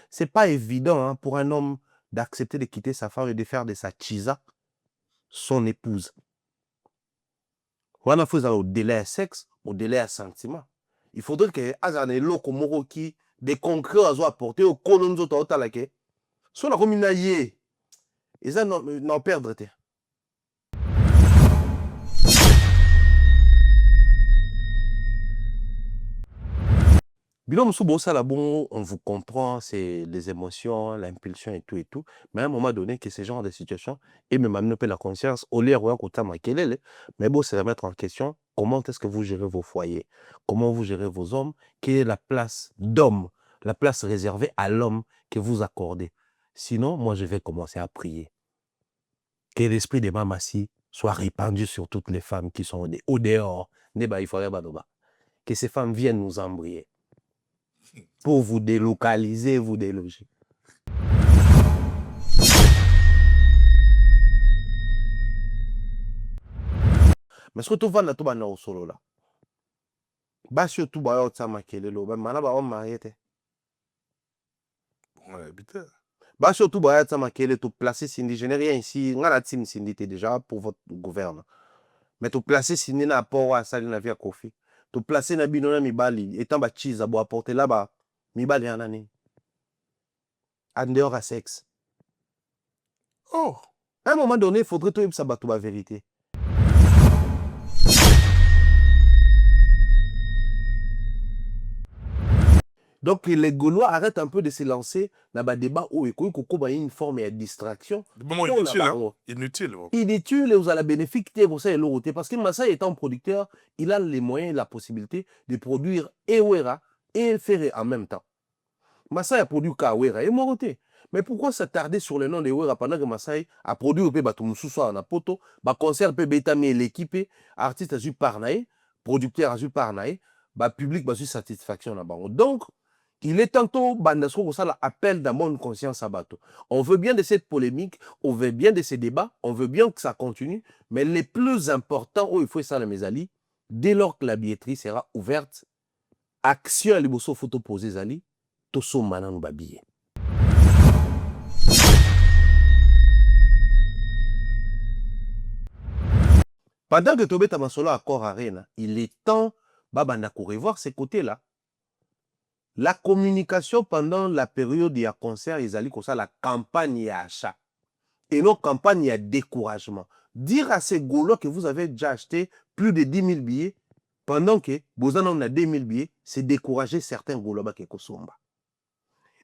C'est pas évident hein, pour un homme d'accepter de quitter sa femme et de faire de sa chisa son épouse. Wana faut au délai à sexe, au délai à sentiment. Il faudrait que azane loko moko qui des concrets à apporter au kolonzo ta lake. Soit la commune yé. Et ça n'en perdre. Bilom sous ça là bon, on vous comprend, c'est les émotions, l'impulsion et tout et tout. Mais à un moment donné, que ce genre de situation, et même amener la conscience, au lieu de mais bon, c'est remettre en question comment est-ce que vous gérez vos foyers, comment vous gérez vos hommes, quelle est la place d'homme, la place réservée à l'homme que vous accordez. Sinon, moi, je vais commencer à prier. Que l'esprit de Mamassi soit répandu sur toutes les femmes qui sont au dehors. Que ces femmes viennent nous embrayer pour vous délocaliser, vous déloger. Mais surtout, vous n'avez pas de solo là. Bah, surtout, vous avez makele lo. Bah, mana ba on marié. Ouais, putain. Bah, surtout, vous avez makele to placer Cindy. Je n'ai rien ici. On a la team Cindy déjà pour votre gouvernement. Mais to placer Cindy na rapport à ça, na via Kofi. To placer na binona mibali. Étant ba cheese à boire apporter là-bas. Mibali en année. En dehors à sexe. Oh! À un moment donné, il faudrait tout ça battre la vérité. Donc les Gaulois arrêtent un peu de se lancer dans le débat où il y a une forme de distraction. Bon, inutile, hein? Inutile. Bon. Inutile, vous avez bénéfice pour ça et l'autre. Parce que Massa étant producteur, il a les moyens et la possibilité de produire et Wera et Ferré en même temps. Massa a produit Kawera et Moroté. Mais pourquoi s'attarder sur le nom de Wera pendant que Massa a produit au Batumoussoussa en Apoto, concert Betami l'équipe, artiste a eu Parnaï, producteur a eu Parnaï, public a eu satisfaction là-bas. Donc, il est tantôt bandasco ça l'appel dans bonne conscience à bateau. On veut bien de cette polémique, on veut bien de ces débats, on veut bien que ça continue, mais les plus importants, il faut ça mes amis, dès lors que la billetterie sera ouverte, action à l'ebosso photo posée zali, toso manan babiye. Pendant que Tobé Tamasolo a corps arena, il est temps babanda pour revoir ces côtés-là. La communication pendant la période de concert, ils allaient comme ça, la campagne à achat. Et non campagne à découragement. Dire à ces Gaulois que vous avez déjà acheté plus de 10 000 billets, pendant que vous en avez 2 000 billets, c'est décourager certains Gaulois qui sont là.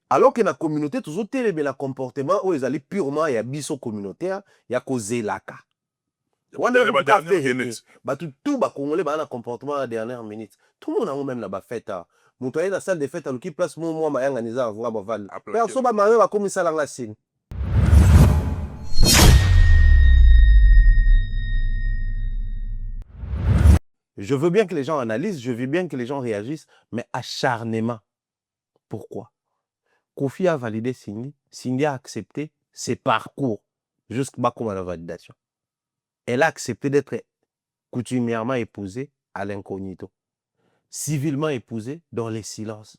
Alors que la communauté, toujours tel le comportement où ils allaient purement et à biso communautaire, il y a causé la cas. Tout le Congolais a un comportement à la dernière minute. Tout le monde a même la fête. Montoyer la salle de fête, qui place moi, ma yang aniza avoir baval. Personne va marier va comme ça la signe. Je veux bien que les gens analysent, je veux bien que les gens réagissent, mais acharnement. Pourquoi? Kofi a validé Cindy, Cindy a accepté ses parcours jusqu'à la validation. Elle a accepté d'être coutumièrement épousée à l'incognito, civilement épousée dans les silences.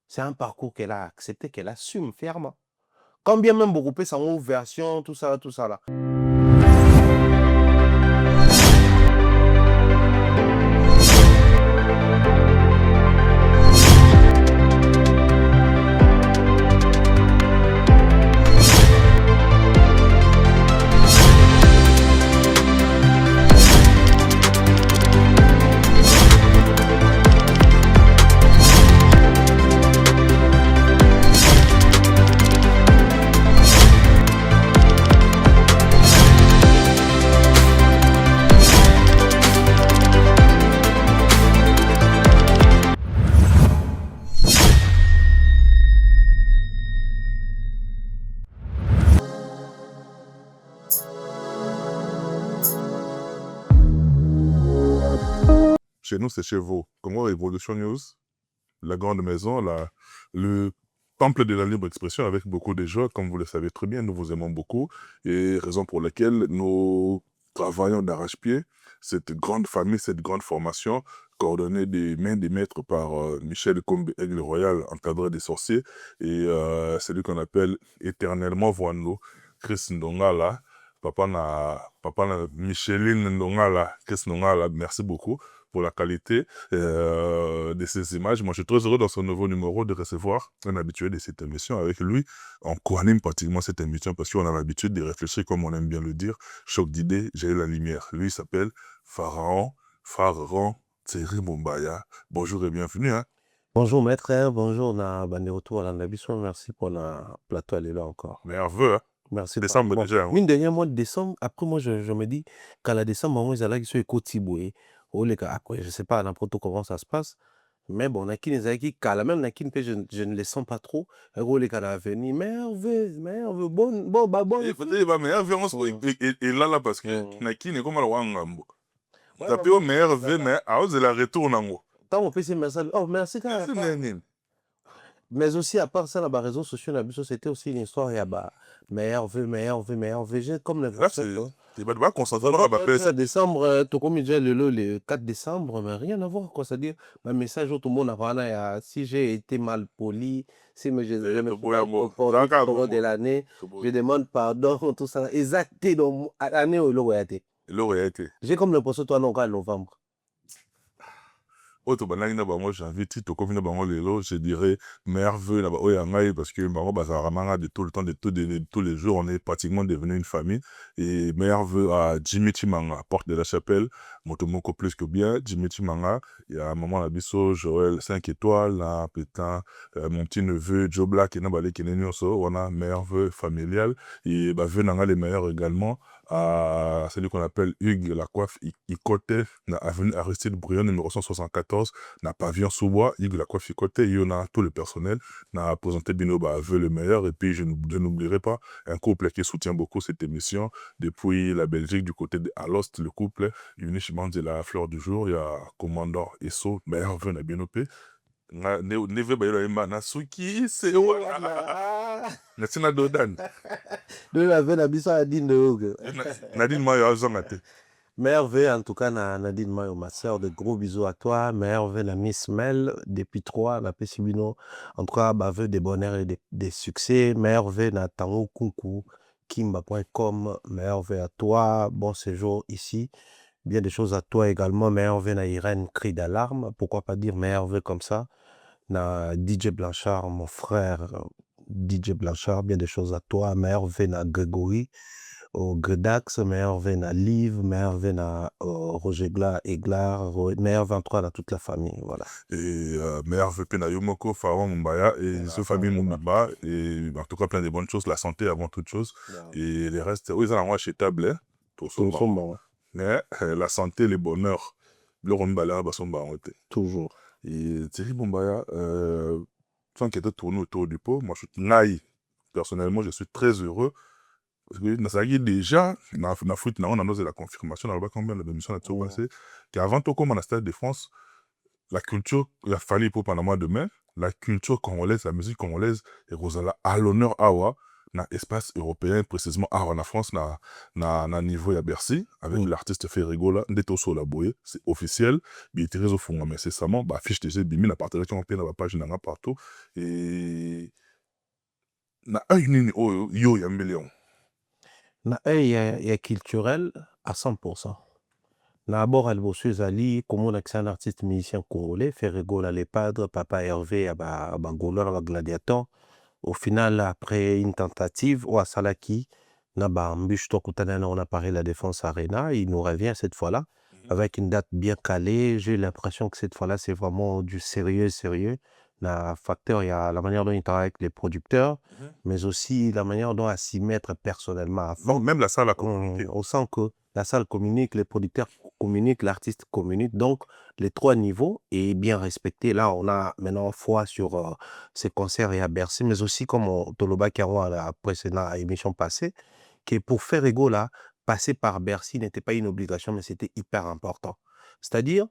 C'est un parcours qu'elle a accepté, qu'elle assume fermement. Quand bien même beaucoup sa version, tout ça là. Chez nous, c'est chez vous. Congo Evolution News, la grande maison, le temple de la libre expression avec beaucoup de joie, comme vous le savez très bien, nous vous aimons beaucoup, et raison pour laquelle nous travaillons d'arrache-pied, cette grande famille, cette grande formation coordonné des mains des maîtres par Michel Combe Aigle Royal, encadré des sorciers, et celui qu'on appelle éternellement Voando, Chris Ndongala, papa na Micheline Ndongala, Chris Ndongala, merci beaucoup pour la qualité de ces images. Moi, je suis très heureux dans ce nouveau numéro de recevoir un habitué de cette émission. Avec lui, on co-anime pratiquement cette émission parce qu'on a l'habitude de réfléchir, comme on aime bien le dire. Choc d'idées, j'ai la lumière. Lui, il s'appelle Pharaon Thierry Mumbaya. Bonjour et bienvenue. Hein. Bonjour maître, bonjour na bande retour à l'ambition, merci pour le plateau, elle est là encore. Nerveux, hein? Merci. Décembre Bon, déjà. Hein? mine de rien, mois de décembre, après moi je me dis, qu'à la décembre, moi, ils allaient sur Côte-Tiboué, après, je sais pas n'importe où comment ça se passe, mais bon, Naki les Aiki, même Naki, je ne les sens pas trop, les cas d'avenir, merveilleux, bon. Il faut dire, mais référence, et là, parce que Naki n'est comme le Wangambo. Ça peut être merveilleux, mais à cause de la retour, nango. Tant on peut se merci. Oh, merci quand même. Mais aussi, à part ça, la réseaux sociaux, c'était aussi une histoire, il y a meilleur vœu, j'ai comme le là, c'est pas concentrer dans la paix. Décembre, tout comme il dit le 4 décembre, mais rien à voir, quoi. C'est-à-dire, un message où tout le monde a si j'ai été mal poli, si je me suis pas comporté de l'année, je demande pardon, tout ça. Exacté, donc, l'année où l'aurait j'ai comme l'impression, toi, non, en novembre. Moi j'invite tout comme je dirais merveilleux parce que de tout le temps de tous les jours on est pratiquement devenu une famille et merveilleux à Jimmy Chimanga porte de la chapelle motomoko plus que bien Jimmy Chimanga il y a un moment la biso Joël 5 étoiles là putain mon petit neveu Joe Black et n'abali qui on a merveilleux familial et venanga les meilleurs également à celui qu'on appelle Hugues la coiffe Ikote na avenue Aristide Briand numéro 174 na pavillon sous-bois Hugues la coiffe Ikote il y en a tout le personnel n'a présenté Bino veut le meilleur et puis je n'oublierai pas un couple qui soutient beaucoup cette émission depuis la Belgique du côté de Alost le couple Unichement de la fleur du jour il y a Commandant Esso meilleur vœu na bien opé neve bayelo yemba na suki se natina dodan de la veine à Bissa Nadine de Hogue. Nadine Mayo azonga te. Merveille en tout cas Nadine Mayo, ma soeur, de gros bisous à toi. Merveille la Miss Mel depuis 3 la Pessibino. En tout cas, veut des bonheurs et des succès. Merveille na Tango Kunku kimba.com. Merveille à toi, bon séjour ici. Bien des choses à toi également. Merveille na Irène cri d'alarme. Pourquoi pas dire merveille comme ça. Na DJ Blanchard, mon frère DJ Blanchard, bien des choses à toi. Merveille na Grégory, au Gredax, merveille na Liv, merveille na Roger Eglar, merveille 23 dans toute la famille, voilà. Et merveille na Yomoko, Pharaon Mumbaya, et ce famille Mumbaba, et en tout cas plein de bonnes choses, la santé avant toute chose, et les restes, ils ont moi chez Table, mais la santé, le bonheur, le Rombala, toujours. Et Thierry Mumbaya, sans qu'il était tourné autour du pot, moi je suis naïf. Personnellement, je suis très heureux. Parce que déjà, on a la confirmation dans le combien de l'émission a tout passé, qu'avant tout comme en Stade de France, la culture, il a fallu pour pendant moi demain, la culture congolaise, la musique congolaise, et Rosala à l'honneur Awa, dans l'espace européen, précisément Awa en France, na niveau à Bercy, avec l'artiste Ferrigo là, Ndetoso Laboye, c'est officiel, il est au fond, mais c'est ça, fiche de Bimi, la partage qui dans la page, n'a partout, et na un yo, un million. Na est culturel à 100%. D'abord, elle bosse Ali, comme on a un artiste musicien congolais, Ferrigo les padres, Papa Hervé, Gaulois, Gladiator. Au final, après une tentative, au Salaki, on a parlé de la Défense Arena, il nous revient cette fois-là, avec une date bien calée. J'ai l'impression que cette fois-là, c'est vraiment du sérieux. Le facteur, il y a la manière dont il travaille avec les producteurs, mais aussi la manière dont il s'y mettre personnellement. Non, même la salle a communiqué. On sent que la salle communique, les producteurs communiquent, l'artiste communique. Donc, les 3 niveaux est bien respecté. Là, on a maintenant foi sur ces concerts et à Bercy, mais aussi comme Toloba Karo à la précédente émission passée, que pour faire Ego là, passer par Bercy n'était pas une obligation, mais c'était hyper important. C'est-à-dire,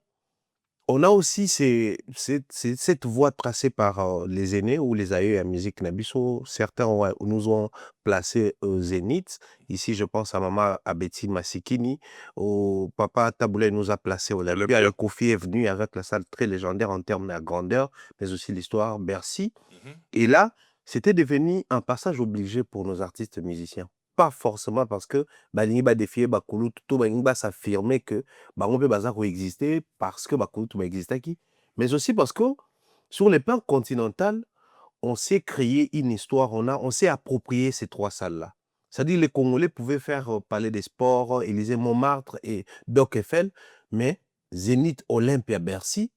On a aussi cette voie tracée par les aînés ou les aïeux à musique Nabiso. Certains nous ont placé au Zénith. Ici, je pense à maman Abeti Masikini. Au papa Taboulé nous a placé au Olympia. Le Kofi est venu avec la salle très légendaire en termes de grandeur, mais aussi l'histoire Bercy. Et là, c'était devenu un passage obligé pour nos artistes musiciens. Pas forcément parce que balingi ba défier bakulu tout balingi ba s'affirmer que bango pe baza coexister parce que bakulu tout ba exister qui, mais aussi parce que sur le plan continental, on s'est créé une histoire, on s'est approprié ces trois salles-là. C'est-à-dire les Congolais pouvaient faire Palais des Sports, Élysée Montmartre et Doc Eiffel, mais Zénith, Olympia, Bercy,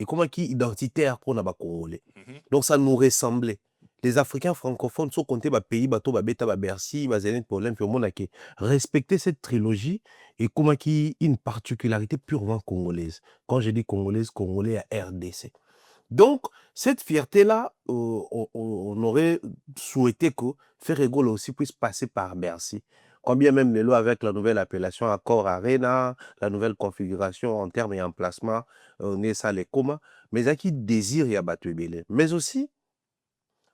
et comment qui identitaire pour les Congolais. Donc ça nous ressemblait. Les Africains francophones sont comptés par pays, bateau, Beta, Bercy, Zénith, Olympia, Monaké. Respecter cette trilogie et comment qui une particularité purement congolaise. Quand je dis congolaise, congolais à RDC. Donc, cette fierté-là, on aurait souhaité que Ferrégol aussi puisse passer par Bercy. Combien même les lois avec la nouvelle appellation Accor Arena, la nouvelle configuration en termes et en placement, on est ça les comas, mais à qui désire y abattre Belé. Mais aussi,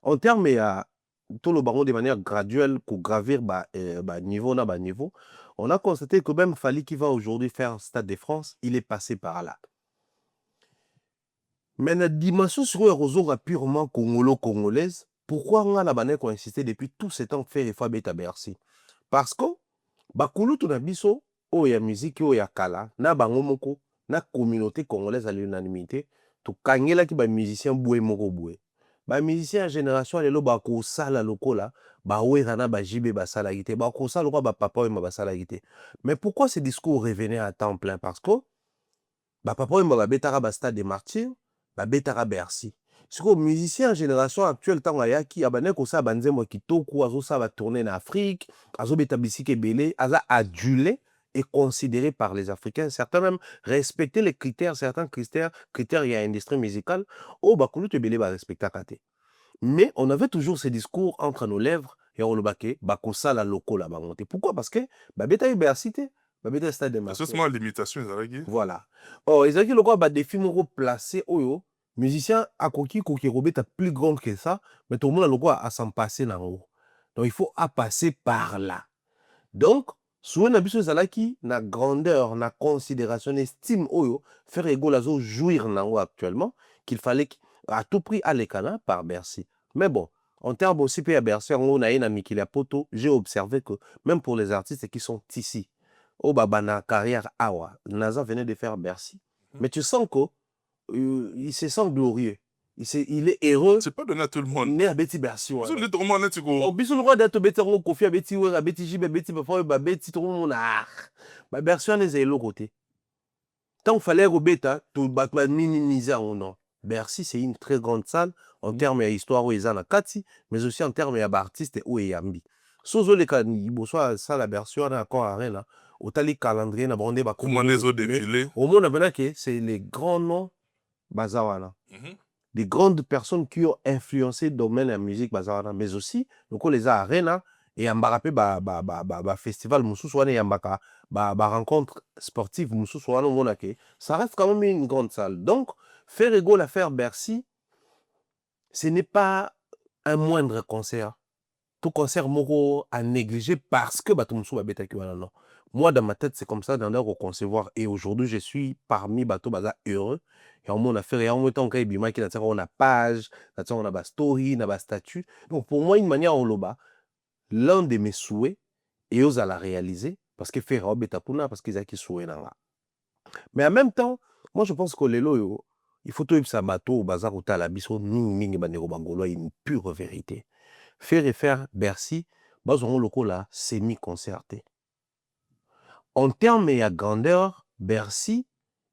en termes et à tout le baron de manière graduelle pour gravir niveau na niveau, on a constaté que même Fali qui va aujourd'hui faire Stade de France, il est passé par là. Mais la dimension sur le réseau purement congolaise, pourquoi on a la banane qu'on insisté depuis tout ce temps faire effort à Bercy? Parce que, bakulu to na biso, o ya musique, o ya kala, na bango moko, na communauté congolaise à l'unanimité, to kangela ki ba musicien boué moko boué. Ba musicien génération lelo ba ko sala lokola, ba wera na ba jibe ba sala gité, ba ko sala lokola ba papa ou ba sala gité. Mais pourquoi ce discours revenait à temps plein? Parce que, ba papa ou ba betara ba stade des martyrs, babetaka Bercy. Si les musiciens en génération actuelle, tant qu'il y a des gens qui ont tourné en Afrique, ils ont été belé, adulé et considéré par les Africains. Certains même respecter les critères, certains critères, il y a industrie musicale, oh, bah, que belé va respecter. Mais on avait toujours ce discours entre nos lèvres et on le baquet, bah, ça la loco là, pourquoi? Parce que, babetaka Bercy, babetaka Stade de Marseille. C'est seulement l'imitation, voilà. Oh, ils ont dit le défi placé, oh, musicien à Koki Robert est plus grand que ça, mais tout le monde a le droit à s'en passer dans haut. Donc il faut à passer par là. Donc, souvent na biso zalaki na grandeur, na considération, estime oyo, faire égaux à jouir nango actuellement, qu'il fallait à tout prix aller cana par Bercy. Mais bon, en termes aussi à Bercy, on a une Mikila Poto, j'ai observé que même pour les artistes qui sont ici, au Babana carrière Awa, Naza venait de faire Bercy. Mais tu sens que il se sent glorieux. Il est heureux. C'est pas donné à tout le monde. Il est à Betty Bercy. C'est le droit d'être au biso le roi d'être Betty on confie à Betty à Betty J Betty parfois Betty tout le monde a ba Bercy on est l'autre côté. Tant il fallait Robeta tout battre minimiser ou non. Bercy c'est une très grande salle en termes d'histoire où ils en a Kati, mais aussi en termes d'artistes où il y a Yambi. Sozo les canibo soit ça la Bercy on a encore arena au tali calendrier na bondé ba comment les autres défilés. Au monde a que c'est les grands noms Bazawana. Des grandes personnes qui ont influencé le domaine de la musique Bazawana, mais aussi donc les arena et Ambarapé festival Moussouane et Ambaka rencontre sportive Moussouane ça reste quand même une grande salle. Donc faire égaux à faire Bercy, ce n'est pas un moindre concert. Tout concert moro à négliger parce que Batumsou Babetaki non. Moi, dans ma tête, c'est comme ça, dans leur concevoir. Et aujourd'hui, je suis parmi Bateau Baza heureux. Et on a fait, et on a page, on a story, on a statut. Donc, pour moi, une manière, on l'a l'un de mes souhaits, et eux à la réaliser, parce que faire Betapuna, parce qu'ils ont qui souhait là. Mais en même temps, moi, je pense que les loyaux, il faut tout ça bateau au bazar ou la biso, une pure vérité. Faire et faire Bercy, bazon loko là, semi-concerté. En termes et à grandeur, Bercy,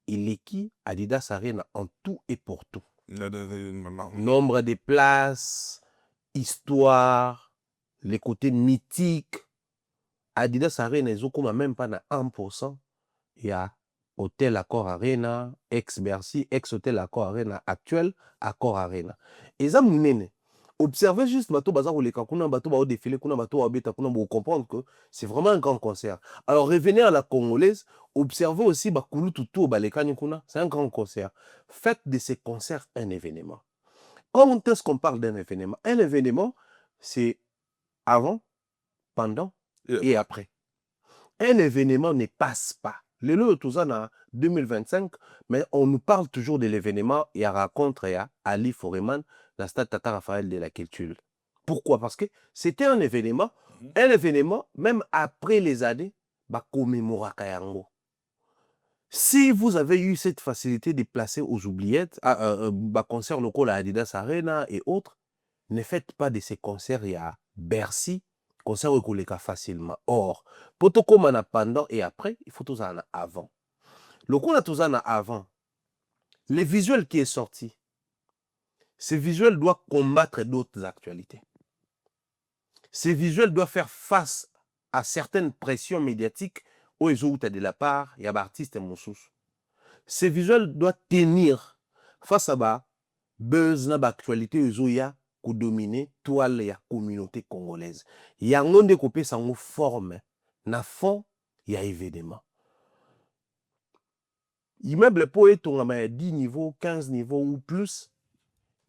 il est qui Adidas Arena en tout et pour tout. Nombre de places, histoire, les côtés mythiques. Adidas Arena, ils ont même pas 1%. Il y a Hôtel Accor Arena, ex-Bercy, ex-Hôtel Accor Arena actuel, Accor Arena. Et ça, Observez juste bateau baza koleka kuna bateau bao défiler kuna bateau babeta kuna pour comprendre que c'est vraiment un grand concert. Alors revenez à la congolaise, observez aussi bakulu tutu balekani kuna, c'est un grand concert. Faites de ces concerts un événement. Comment est-ce qu'on parle d'un événement? Un événement, c'est avant, pendant et après. Un événement ne passe pas. Le lot tout ça en 2025, mais on nous parle toujours de l'événement et à raconter à Ali Foreman, la stade Tata Raphaël de la culture. Pourquoi? Parce que c'était un événement, même après les années, bah commémora Kayango. Si vous avez eu cette facilité de placer aux oubliettes, concerts locaux à Adidas Arena et autres, ne faites pas de ces concerts à Bercy, concerts au facilement. Or, pour tout comme on pendant et après, il faut tout en avant. Le coup, on a tout en avant. Le visuel qui est sorti, ce visuel doit combattre d'autres actualités. Ce visuel doit faire face à certaines pressions médiatiques où ils ont de la part, il y a artistes et monsous. Ce visuel doit tenir face à la buzz na actualité où il y a pour dominer toile la communauté congolaise. Il y a un monde qui sans forme, na fond, il y a événement. Immeuble pour être 10 niveaux, 15 niveaux ou plus,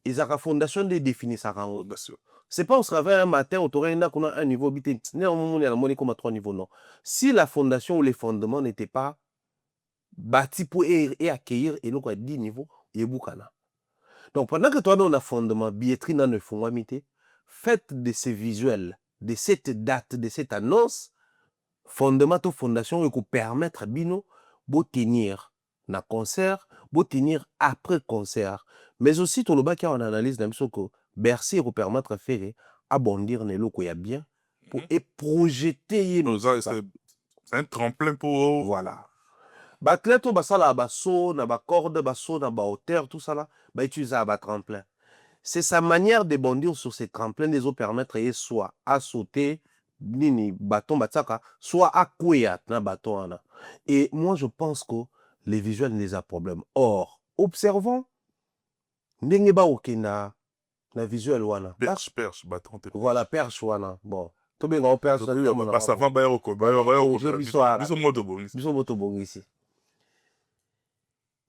ils ont la fondation de définir ça. C'est pas on se réveille un matin, on aurait un niveau, on a comme 3 niveaux, non. Si la fondation ou les fondements n'étaient pas bâtis pour et accueillir, et donc à 10 niveaux, il y a beaucoup. Donc pendant que toi, on a fondement, billetterie dans le fond, faites de ces visuels, de cette date, de cette annonce, fondement ou fondation, et qu'on permettre à Bino de tenir na concert, de tenir après concert. Mais aussi, tout le bas qui en analyse, que Bercy vous permettre de faire abondir les locaux bien pour et projeter. C'est un tremplin pour. Voilà. Batlet ou basala basso, na ba corde, basso, na ba hauteur, tout ça là, bah utiliser à tremplin. C'est sa manière de bondir sur ces tremplins des eaux permettre soit à sauter, nini bâton batsaka, soit à couiller na bâton. Et moi je pense que les visuels les a problème. Or, observons, ndenge ba okina na visuel wana. Perche, bâton. Voilà, perche wana. Bon. Tout bien, on perche. Ça va,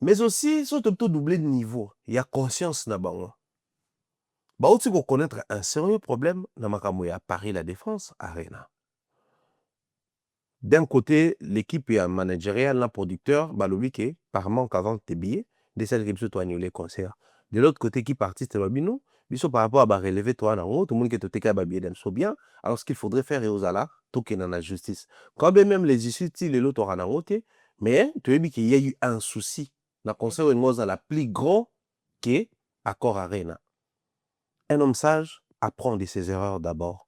mais aussi, si tu doubler de niveau, il y a conscience là-bas. Bah, aussi qu'on connaître un sérieux problème dans à Paris La Défense Arena. D'un côté, l'équipe managériale, la producteur, bah, le par manque avant tes billets, des celles qui sont annulés les concerts. De l'autre côté, qui artiste Babino, ils sont par rapport à relever toi en haut, tout le monde qui est au TK billet d'un so bien. Alors, ce qu'il faudrait faire, et aux ala, tout qui est dans la justice. Quand même les issues, les l'autre en haut, mais tu as vu qu'il y a eu un souci. Le concert est la plus grand que Accor Arena. Un homme sage apprend de ses erreurs d'abord.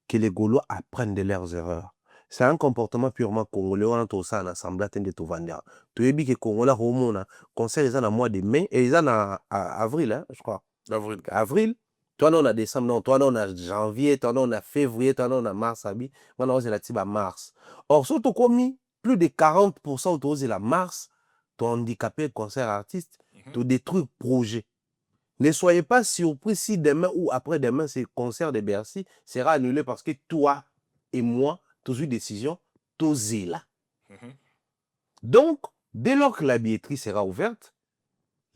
Que les Gaulois apprennent de leurs erreurs. C'est un comportement purement congolais. On a tout ça en assemblée de tout vendre. Tu as vu que les Congolais ont un concert ils ont en mois de mai et ils ont en avril, hein, je crois. Avril. Toi, on a décembre, non. Toi, on a janvier, toi, on a février, toi, on a mars. Moi, on a la mars. Or, surtout comme plus de 40% autour de la mars, tu handicapé concert artiste, tu détruis le projet. Ne soyez pas surpris si demain ou après-demain, ce concert de Bercy sera annulé parce que toi et moi, tous une décision, tous là. Donc, dès lors que la billetterie sera ouverte,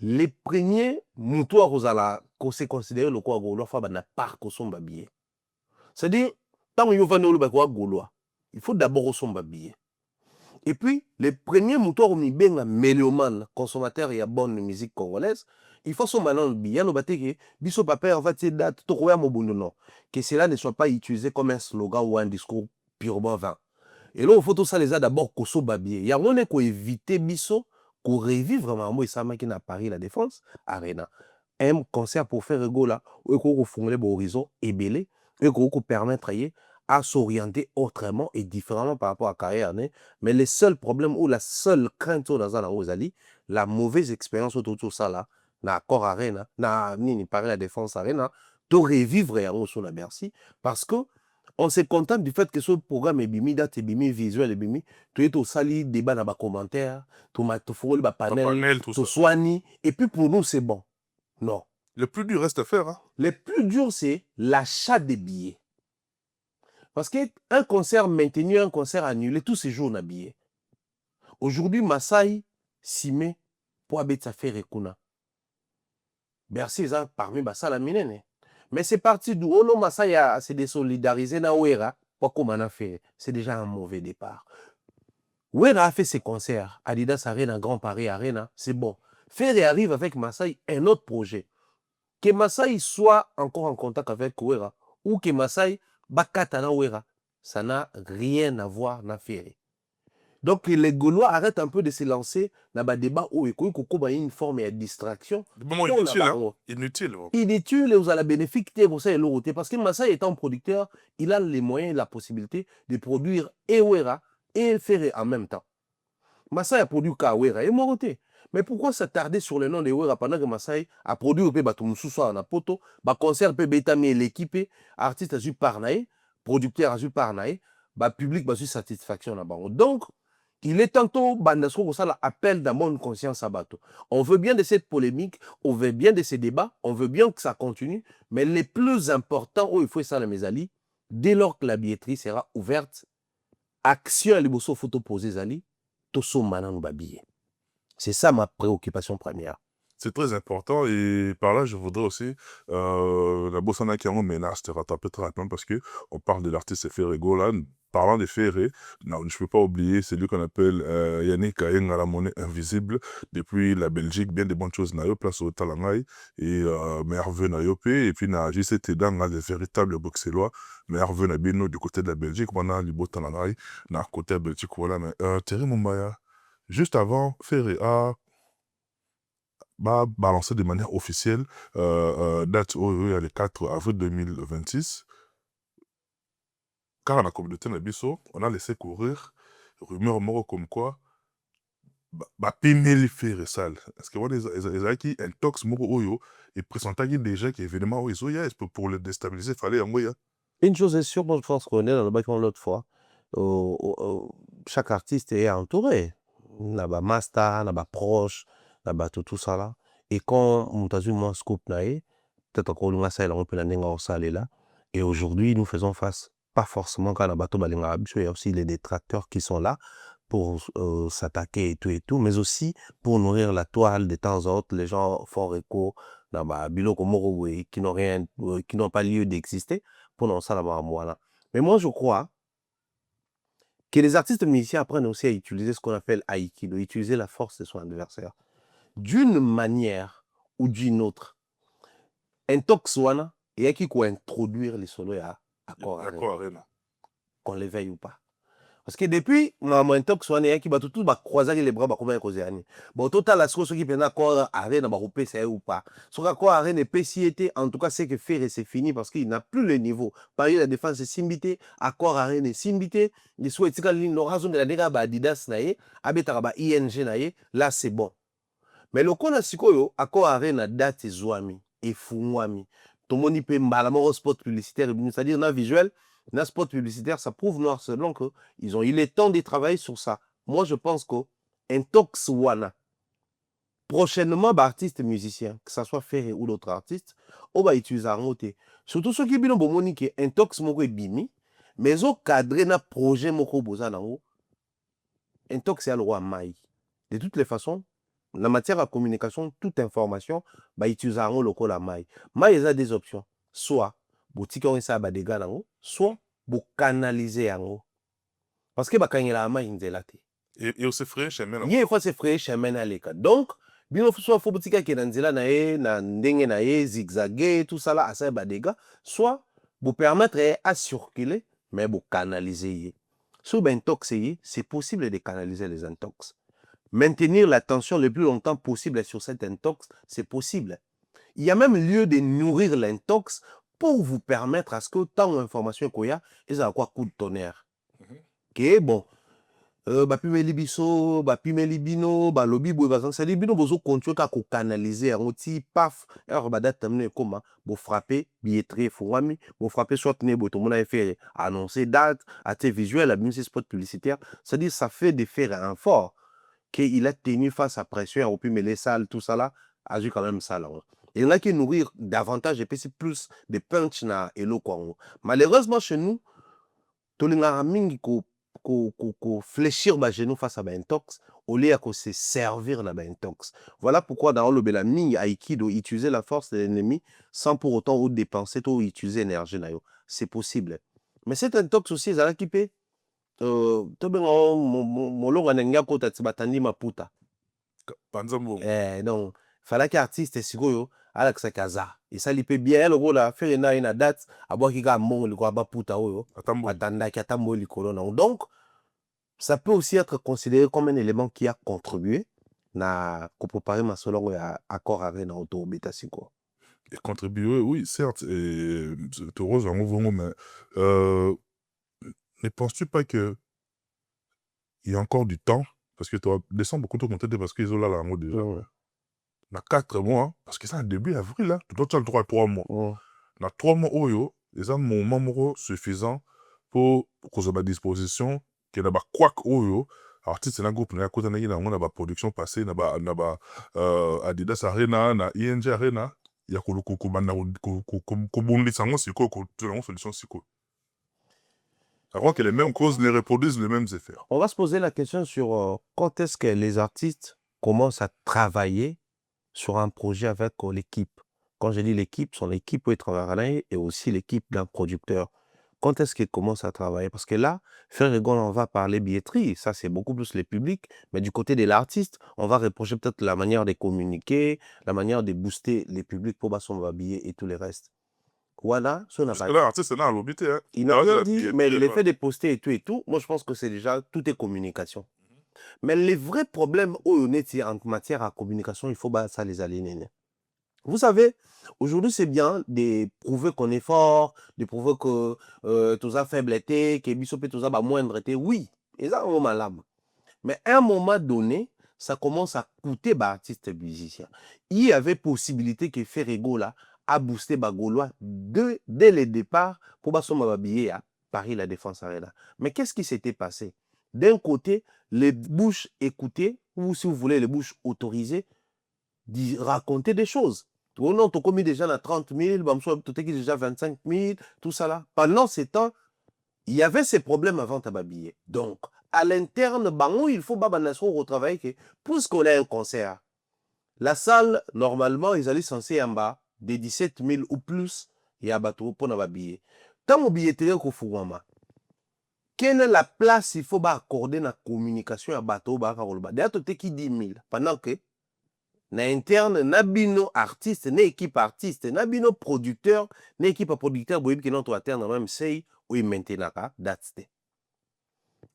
les premiers moutons qu'on s'est considéré le quoi Gaulois, il n'a pas de billet. C'est-à-dire, tant que Gaulois, il faut d'abord son billet. Et puis, les premiers moutons qui sont mélomane, consommateurs et bonne musique congolaise, il faut son maintenant le billet, le bâti biso papa en fait date to non, que cela ne soit pas utilisé comme un slogan ou un discours purement vain. Et là, il faut tout ça les a d'abord qu'on soit billet. Il y a un qu'on éviter biso, qu'on revivre vraiment moi ça qui n'a Paris La Défense Arena. Un concert pour faire rigola, ou qu'on fondre l'horizon et belé, et qu'on permettre à s'orienter autrement et différemment par rapport à la carrière. Mais le seul problème ou la seule crainte dans la mauvaise expérience autour de ça là, na Accor Arena, na Paris La Défense Arena, de revivre sur la Bercy, parce que on se contente du fait que ce programme est bimi, date est bimi, visuel est bimi, tu es au sali, débat dans les commentaires, tu fais le panel, tu soignes, et puis pour nous c'est bon. Non. Le plus dur reste à faire. Hein. Le plus dur, c'est l'achat des billets. Parce qu'un concert maintenu, un concert annulé, tous ces jours, on a billets. Aujourd'hui, Masai, Sime, pour abeta faire Kuna. Bercy, parmi Bassa la minene. Mais c'est parti d'où Ono Masai a se désolidariser na Ouera, pas comme on a fait. C'est déjà un mauvais départ. Ouera a fait ses concerts, Adidas Arena, Grand Paris Arena, c'est bon. Ferré arrive avec Masai, un autre projet. Que Masai soit encore en contact avec Ouera, ou que Masai bakata na Ouera, ça n'a rien à voir na Ferré. Donc les Gaulois arrêtent un peu de se lancer dans le débat où il y a une forme de distraction. Des moments inutiles. Hein? Inutile. Inutile, vous avez bénéfice pour ça et l'autre. Parce que Masai étant producteur, il a les moyens et la possibilité de produire et Ouera et Ferré en même temps. Masai a produit Kawera et Moroté. Mais pourquoi s'attarder sur le nom de Ouera pendant que Masai a produit au Batumoussoussa en Apoto, concert Betami l'équipe, artiste a eu parnaï, producteur a eu parnaï, public a eu satisfaction là-bas. Donc, il est tantôt bandasco comme ça l'appel d'un bonne conscience à bateau. On veut bien de cette polémique, on veut bien de ces débats, on veut bien que ça continue, mais les plus importants, il faut ça, mes amis, dès lors que la billetterie sera ouverte, action à l'ebosso photo posée, Zali, toso manan babiye. C'est ça ma préoccupation première. C'est très important et par là je voudrais aussi la Bossana Kiango menace te rattraper très rapidement parce que on parle de l'artiste Ferré Golan. Parlant de Ferré, non, je ne peux pas oublier celui qu'on appelle Yannick Ayenga, la monnaie invisible. Depuis la Belgique, bien des bonnes choses na yo, place au Talangay et merveilleux na yo et puis na JCT dans les véritables bruxellois, merveilleux na bino du côté de la Belgique, maintenant libo Talangay, na côté de la Belgique, voilà, mais Terry Mumbaya, juste avant, Ferré a balancer de manière officielle date le 4 avril 2026. Car dans la communauté Nabiso, on a laissé courir rumeur mort comme quoi Pimeli fait sale. Est-ce que on a qui un tox moro oyo et présentait déjà qui événement oyo ya pour le déstabiliser fallait en ya. Une chose est sûre, moi je pense qu'on est dans le bac l'autre fois. Chaque artiste est entouré. Naba master, naba proche, naba tout ça là. Et quand on t'a vu moi scoop nae, peut-être encore nous ça on peut la nenga au là. Et aujourd'hui nous faisons face pas forcément quand naba to balinga il y a aussi les détracteurs qui sont là pour s'attaquer et tout, mais aussi pour nourrir la toile de temps en temps. Les gens font recours dans biloko moro qui n'ont rien, qui n'ont pas lieu d'exister pour non ça là-bas voilà. Mais moi je crois que les artistes musiciens apprennent aussi à utiliser ce qu'on appelle Aikido, utiliser la force de son adversaire. D'une manière ou d'une autre. Un toxwana, il y a qui peut introduire les solos à Arena. Qu'on les veille ou pas. Parce que depuis, un toxwana, il y a qui va tout croiser les bras, comme un causéani. Bon, total, la chose qui peut encore Arena, va c'est ou pas. Ce qu'à Arena est en tout cas, c'est que faire c'est fini parce qu'il n'a plus le niveau. Par exemple, la défense est simbité, accord Arena est simbité, les souhaits, la raison de la déga, Adidas nae, abetaraba ING nae, là c'est bon. Mais le qu'on a sikoyo, accord Arena date zouami, et fumwami. Tout le monde peut m'alamor spot publicitaire, c'est-à-dire dans visuel, dans spot publicitaire, ça prouve noir selon que ils ont eu le temps de travailler sur ça. Moi, je pense qu'un tox wana, prochainement, artiste musicien, que ce soit Ferré ou d'autres artistes, on va utiliser un côté. Surtout ceux qui ont monique un tox moko bimi, mais au cadre na projet moko boza nango, un tox c'est le roi maï. De toutes les façons, la matière à communication, toute information, utiliser un local à maï. Maï, il y a des options. Soit, boutique on ça des gars soit, vous canaliser en parce que quand il a la maï, il est là. Et aussi frère chemin. Il y a fois c'est frère chemin à l'école. Donc, bien soit faut boutique qui est dans là na ndenge na zigzaguer tout ça là à ça des gars, soit vous permettre à circuler mais vous canaliser. Sur intox c'est possible de canaliser les intox. Maintenir la tension le plus longtemps possible sur cet intox, c'est possible. Il y a même lieu de nourrir l'intox pour vous permettre à ce que tant d'informations qu'il y a, ils ont quoi coup de tonnerre. Ok, bon. Bapimeli biso, bapimeli bino, balobi boy bazan ça bino bozo continuer ka ko canaliser un outil paf, alors date terminé comment bo frapper billetterie fouami, bo frapper soit né bo tout monde a fait annoncer date, à tes visuels, à bien ces spots publicitaires, c'est-à-dire ça fait des faire un fort qu'il a tenu face à pression, on peut mêler salles tout ça là, a eu quand même ça là. Il y en a qui nourrir davantage et puis c'est plus de punch na elo kwango. Malheureusement chez nous, tolingaka mingi ko fléchir ba genou face à ba intox au lieu de se servir na ba intox. Voilà pourquoi dans le bela mingi aikido utiliser la force de l'ennemi sans pour autant ou dépenser ou utiliser énergie na yo. C'est possible. Mais cet intox aussi ezalaki pe to benga molonga na ngia kota tibatandi maputa. Panzambo. Donc fallait que artiste sikoyo alakisa kaza esali pe bien lokola fere na ye na date abwaki ka mbongo likolo baputa oyo Atambo. atandaki atambo likolo na donc ça peut aussi être considéré comme un élément qui a contribué na préparer ma solongo ya accord avec na auto beta siko. Et contribuer, oui, certes, et te rose en mouvement, mais ne penses-tu pas que il y a encore du temps, parce que tu vas descendre beaucoup de monter parce qu'ils ont là la mode déjà. Ouais. Dans 4 mois, parce que c'est un début avril, là, tu dois le 3 mois. Ouais. Dans 3 mois, oyo, les un moment suffisant pour qu'on soit à disposition, qu'il y ait quoi oyo, artiste na groupe na côté na ba production passée na ba Adidas Arena na ING Arena ya ko banda ko bondi sango siko ko trouver solution siko. Avant que les mêmes causes ne reproduisent les mêmes effets. On va se poser la question sur quand est-ce que les artistes commencent à travailler sur un projet avec l'équipe. Quand je dis l'équipe, son équipe peut travailler et aussi l'équipe d'un producteur. Quand est-ce qu'ils commencent à travailler? Parce que là, Frère Egon, on va parler billetterie, ça c'est beaucoup plus le public, mais du côté de l'artiste, on va reprocher peut-être la manière de communiquer, la manière de booster les publics pour battre son billet et tout le reste. Voilà, ça n'a Parce pas que là, l'artiste, c'est là, à l'obité, hein. il n'a rien dit, mais l'effet de poster et tout, moi je pense que c'est déjà, tout est communication. Mais les vrais problèmes en matière à communication, il faut ça les aligner. Vous savez, aujourd'hui, c'est bien de prouver qu'on est fort, de prouver que tout ça faiblité, que bisopé tout ça moindre. Oui, et ça, on malade. Mais à un moment donné, ça commence à coûter les artistes musiciens. Il y avait possibilité que Ferrego là a boosté les Gaulois dès le départ pour que son billet à Paris la Défense Arena. Mais qu'est-ce qui s'était passé? D'un côté, les bouches écoutées, ou si vous voulez, les bouches autorisées, raconter des choses. Oh non, tu as commis déjà 30 000, tu as déjà 25 000, tout ça là. Pendant ces temps, il y avait ces problèmes avant ta billet. Donc, à l'interne, il faut retravailler puisqu'on a un concert. La salle, normalement, ils allaient censés en bas de 17 000 ou plus, il y a bateau pour na billet. Tant que billetterie ko fouama. Quelle est la place il faut accorder la communication à bateau ba karolba. D'ailleurs, tu qui 10 000 pendant que na interne, na bino artiste, na équipe artiste, na bino producteur, na équipe producteur, boyebi ki notre interne même say ou maintenaka that's it.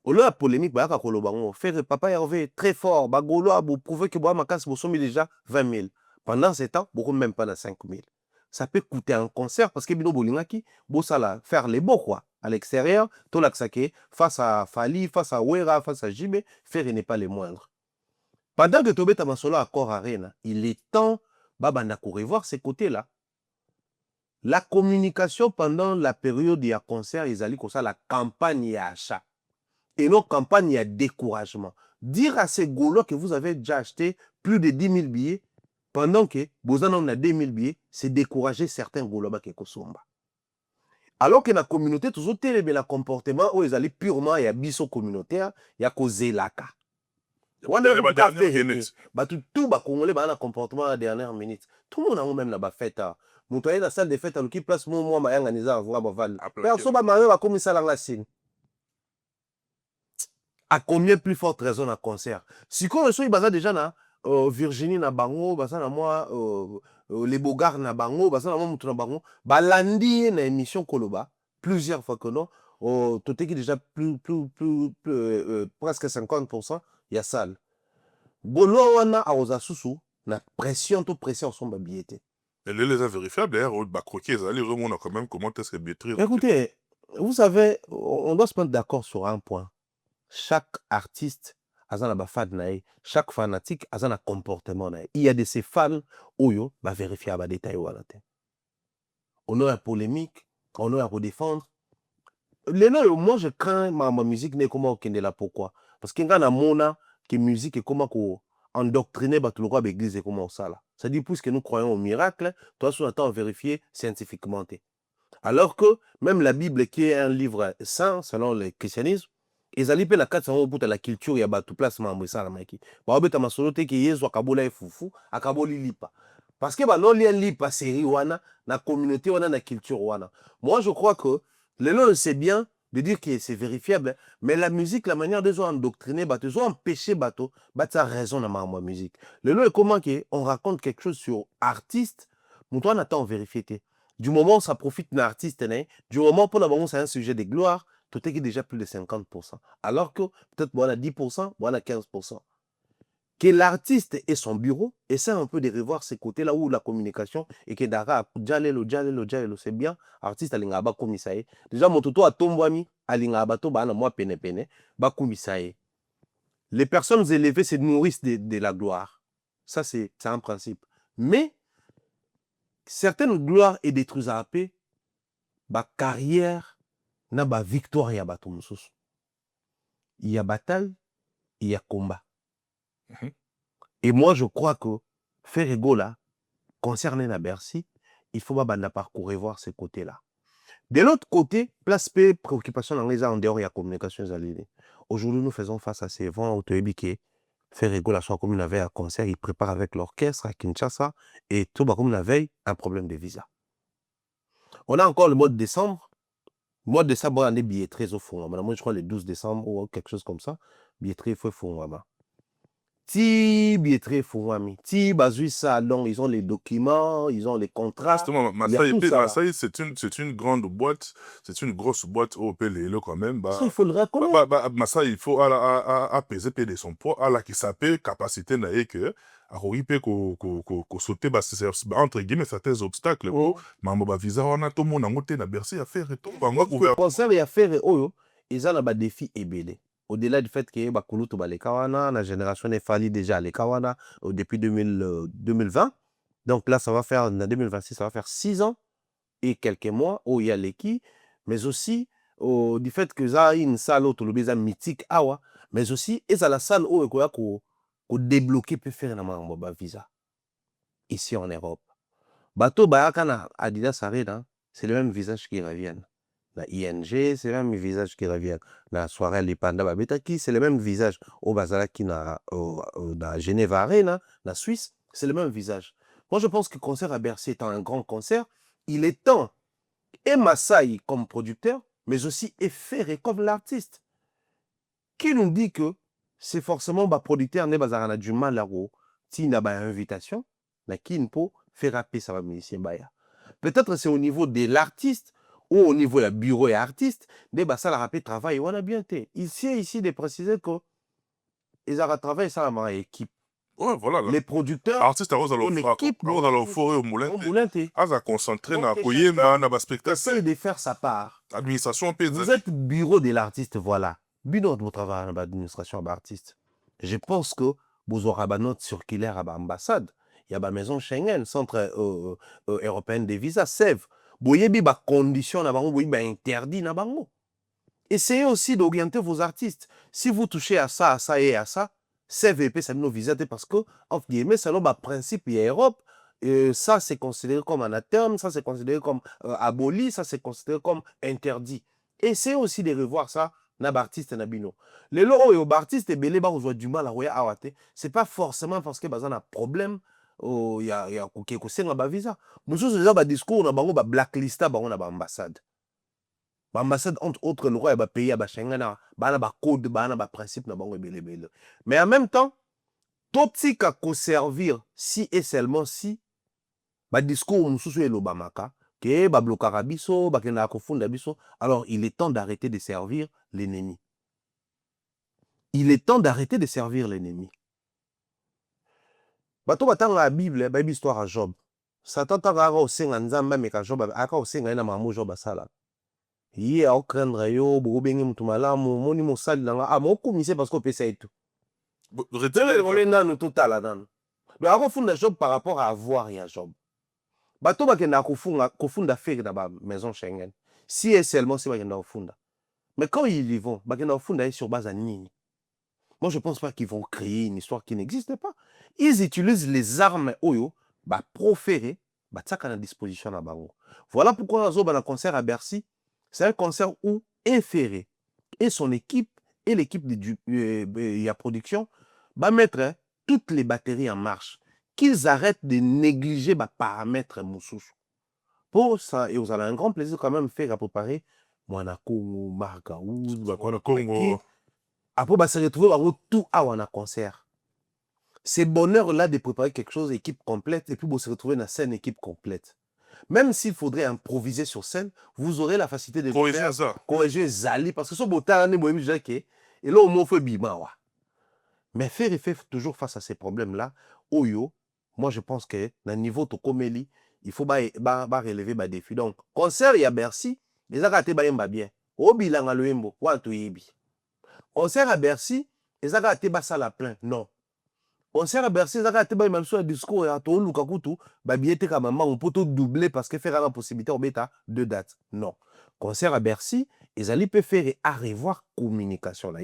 Au lieu de la polémique, baka koloba ngo faire papa Hervé très fort, ba golo abo prouver que boa makas bo somi déjà 20 000. Pendant ce temps, beaucoup même pas na 5 000. Ça peut coûter un concert parce que bino bolingaki bo sala faire les beaux quoi à l'extérieur, to laksake face à Fali, face à Wera, face à Jimé, faire n'est pas les moindres. Pendant que Tobeta Masolo Accord Arena, il est temps de revoir ces côtés-là. La communication pendant la période de concert, ils allaient comme ça, la campagne à achat. Et non campagne à découragement. Dire à ces Gaulois que vous avez déjà acheté plus de 10 000 billets, pendant que vous en avez 2 000 billets, c'est décourager certains Gaulois qui sont alors que la communauté, toujours le comportement où ils allaient purement, il y a biso communautaire, il y a causé la cas. Tout le Congolais a un comportement à la dernière minute. Tout le monde a même la fête. Mon toit la salle de fête, qui place moi, ma yang aniza avant baval. Personne va comme ça la signe. À combien plus forte raison à concert? Si on reçoit déjà na Virginie na bango, basa na moi les Bogards na bango, basa na moi mutu na bango, balandi na émission Koloba plusieurs fois que non. Tout est déjà presque 50%. Il y a salle. Bolo wana aoza susu na pression son billetté. Et les a vérifiables d'ailleurs, bah croquer, ils allaient vraiment quand même comment est-ce que billetterie. Écoutez, vous savez, on doit se mettre d'accord sur un point. Chaque artiste a un fan nae, chaque fanatique a un comportement nae. Il y a de ces fans oyo va vérifier les détails wana te. On a une polémique, on a à redéfendre. Moi je crains ma musique n'est comment okende là pourquoi? Parce que quand on a mona que musique est comment endoctriner bato le roi l'église et comment ça là. Ça dit puisque nous croyons au miracle, toi on attend vérifier scientifiquement. Alors que même la Bible qui est un livre saint selon le christianisme, ezali pe na kati sango puta la culture ya bato place mambo ça la maki. Ba obeta masolo te ki Yesu akabola e fufu, akaboli lipa. Parce que ba non lien lipa série wana na communauté wana na culture wana. Moi je crois que le long c'est bien de dire que c'est vérifiable, mais la musique, la manière de sont endoctriner bato, ils ont empêché bato, ça raison dans ma musique. Le long est comment on raconte quelque chose sur artiste, mon toi on attend vérifier. Du moment où ça profite d'un artiste, du moment où c'est un sujet de gloire, tout est déjà plus de 50%. Alors que peut-être voilà 10%, voilà 15%. Que l'artiste ait son bureau, essaie un peu de revoir ces côtés-là où la communication et que Dara, Djalelo, c'est bien. Artiste, alingaba komisaye. Déjà, mon toto a tombouami, alingaba to bana moi pene pene, ba komisaye. Les personnes élevées se nourrissent de la gloire. Ça, c'est un principe. Mais, certaines gloires et détruisent à paix, ba carrière, na ba victoire ya bato mususu. Il y a bataille, il y a combat. Et moi, je crois que faire ego là, concerné la Bercy, il faut pas parcourir voir ces côtés-là. De l'autre côté, place P, préoccupation dans les en dehors, il y a communication. Aujourd'hui, nous faisons face à ces vents autoébiqués. Faire ego là, soit comme une veille à concert, ils préparent avec l'orchestre à Kinshasa et tout comme la veille, un problème de visa. On a encore le mois de décembre. Le mois de décembre, on a des billetteries au fond. Moi, je crois le 12 décembre ou quelque chose comme ça. Billetterie, il faut fond. Ti billetterie Fouami, ti bazui ça, donc ils ont les documents, ils ont les contrats. Justement, Massaï, c'est une grande boîte, c'est une grosse boîte au PLE quand même. Bah, ça, il faut le reconnaître. Massaï, il faut peser de son poids, à la qui s'appelle capacité naïe que, à riper ko sauter, entre guillemets, certains obstacles. Mambo ba visa, on a tout le monde en côté, na Bercy à faire et tout. Le concert et à faire, ils ont un défi ébélé. Au-delà du fait que Bakulutu Balekawana, la génération est fallie déjà à l'Ekawana depuis 2020. Donc là, ça va faire, en 2026, ça va faire 6 ans et quelques mois où il y a l'équipe, mais aussi du fait que ça a une salle autolobée mythique, mais aussi, et ça la salle où il y a débloquer peut faire un visa ici en Europe. Bateau Bayakana Adidas Arena, c'est le même visage qui revient. La ING, c'est le même visage qui revient. La soirée Les Panda Babetaki, c'est le même visage. Au Bazalaki, na Genève Arena, la Suisse, c'est le même visage. Moi, je pense que le concert à Bercy étant un grand concert, il est temps, et Massaï comme producteur, mais aussi et Ferré comme l'artiste, qui nous dit que c'est forcément le producteur qui a du mal à faire une invitation, mais qui ne peut faire rappeler ça va musicien. Peut-être c'est au niveau de l'artiste, ou au niveau du bureau et artiste, des ça la rappel travail, on a bien été. Ici, de préciser que ils ont travaillé ça dans équipe. Ouais, voilà. Les producteurs, artistes à l'équipe, on a le forêt au moulin. À concentrer dans le spectacle. Essaye de faire sa part. Administration, vous êtes bureau de l'artiste, voilà. Bureau de votre travail dans l'administration d'artiste. Je pense que vous aurez une note circulaire à l'ambassade. Il y a une maison Schengen, centre européen des visas, SEV. Vous avez des conditions, vous avez des interdits. Essayez aussi d'orienter vos artistes. Si vous touchez à ça et à ça, CVP, ça nous visa parce que, entre guillemets, selon le principe de l'Europe, ça c'est considéré comme anathème, ça c'est considéré comme aboli, ça c'est considéré comme interdit. Essayez aussi de revoir ça dans l'artiste Nabino. Les lots où l'artiste est belé, vous avez du mal à voir, c'est pas forcément parce que vous avez un problème. Il y a quelque chose qui visa. Nous avons un discours, on a un blacklist à l'ambassade. L'ambassade, entre autres, le roi est pays à Schengen, il y a un code, il y a un principe. Mais en même temps, tout ce qui a servir, si et seulement si, le discours est l'Obamaka, alors il est temps d'arrêter de servir l'ennemi. Il est temps d'arrêter de servir l'ennemi. Bato batanga la Bible, ba histoire à Job. Satan tanga au senga nzamba meka Job aka au senga na mamu Job asala. Yé a craindre yo bo bengi mutu malamu moni mosali nanga amoko mise parce que pesa etu. Retenez le nanu total nan. Do ako funda Job par rapport à avoir ya Job. Bato bakenda kofunda faire na ba maison Schengen. Si et seulement si bakenda kofunda. Mais quand ils y vont, bakenda kofunda sur base à nini. Moi je pense pas qu'ils vont créer une histoire qui n'existe pas. ils utilisent les armes oyo proférées à la disposition na bango. Voilà pourquoi un concert à Bercy, c'est un concert où Ferré et son équipe et l'équipe de la production mettre toutes les batteries en marche, qu'ils arrêtent de négliger les paramètres moussous. Pour ça, et vous avez un grand plaisir quand même faire à préparer Monaco, Margaouz, Congo. après se retrouver tout à un concert. C'est bonheur là de préparer quelque chose, équipe complète, et puis vous se retrouver dans la scène équipe complète. Même s'il faudrait improviser sur scène, vous aurez la facilité de faire ça. Corriger Zali, parce que ce beau temps, et là, au moins, il faut bima. Mais faire fait toujours face à ces problèmes-là. Oyo, moi, je pense que dans le niveau de Komeli, il faut relever les défis. Donc, concert, il y a Bercy, les agate bien. Obi langa loembo, wantu yebi. Concert à Bercy, les agate la plein. Non. Concert à Bercy, les agate ba même sur un discours, à tout lukakutu, billet ka maman, on peut tout doubler parce que faire la possibilité, on bêta 2 dates. Non. Concert à Bercy, ils allaient faire à revoir communication là,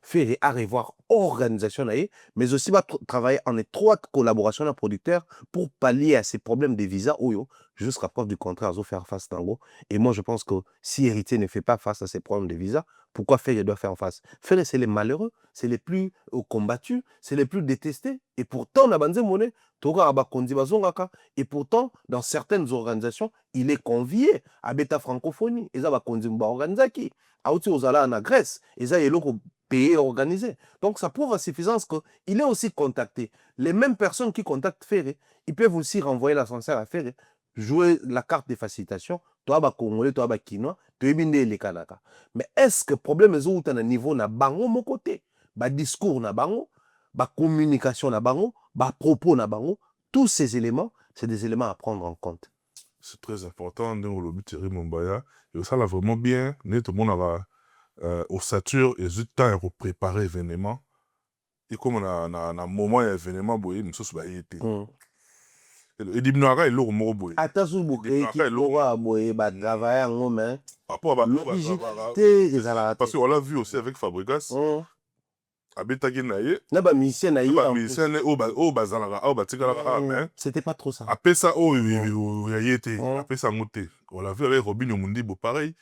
faire à revoir organisation là, mais aussi travailler en étroite collaboration avec les producteurs pour pallier à ces problèmes de visa jusqu'à preuve du contraire, à faire face tango. Et moi, je pense que si Héritier ne fait pas face à ces problèmes de visa, pourquoi Ferré doit faire en face? Ferré, c'est les malheureux, c'est les plus combattus, c'est les plus détestés. Et pourtant, on a bandé monnaie, et pourtant, dans certaines organisations, il est convié à Beta Francophonie. Et ça va conduire à organiser. Aouti Ozala en Grèce, et ça, il est payé organisé. Donc, ça prouve à suffisance qu'il est aussi contacté. Les mêmes personnes qui contactent Ferré, ils peuvent aussi renvoyer l'ascenseur à Ferré, jouer la carte de facilitation, toi, Congolais, toi, Kinois, tu es bien les Kanaka. Mais est-ce que le problème est où tu as un niveau na bango, mon côté, discours na bango, communication na bango, propos na bango, tous ces éléments, c'est des éléments à prendre en compte. C'est très important, nous, le but Thierry Mombaya, et ça, là, vraiment bien, tout le monde a au sature, et juste temps à préparer l'événement, et comme on a un moment événement, nous sommes été. Et dimnoara, il est au mot, boy. Attention, boy, qui aura, boy, travailler en homme, parce qu'on l'a vu aussi avec Fabregas. C'était pas trop ça. Après ça, on l'a vu avec Robin Omundi, pareil.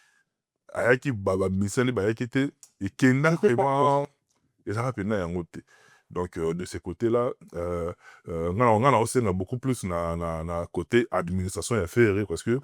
Ayaki baba misene bayaki te et kenda vraiment et ça rappelle donc de ce côté-là on a aussi beaucoup plus na côté administration et affaires parce que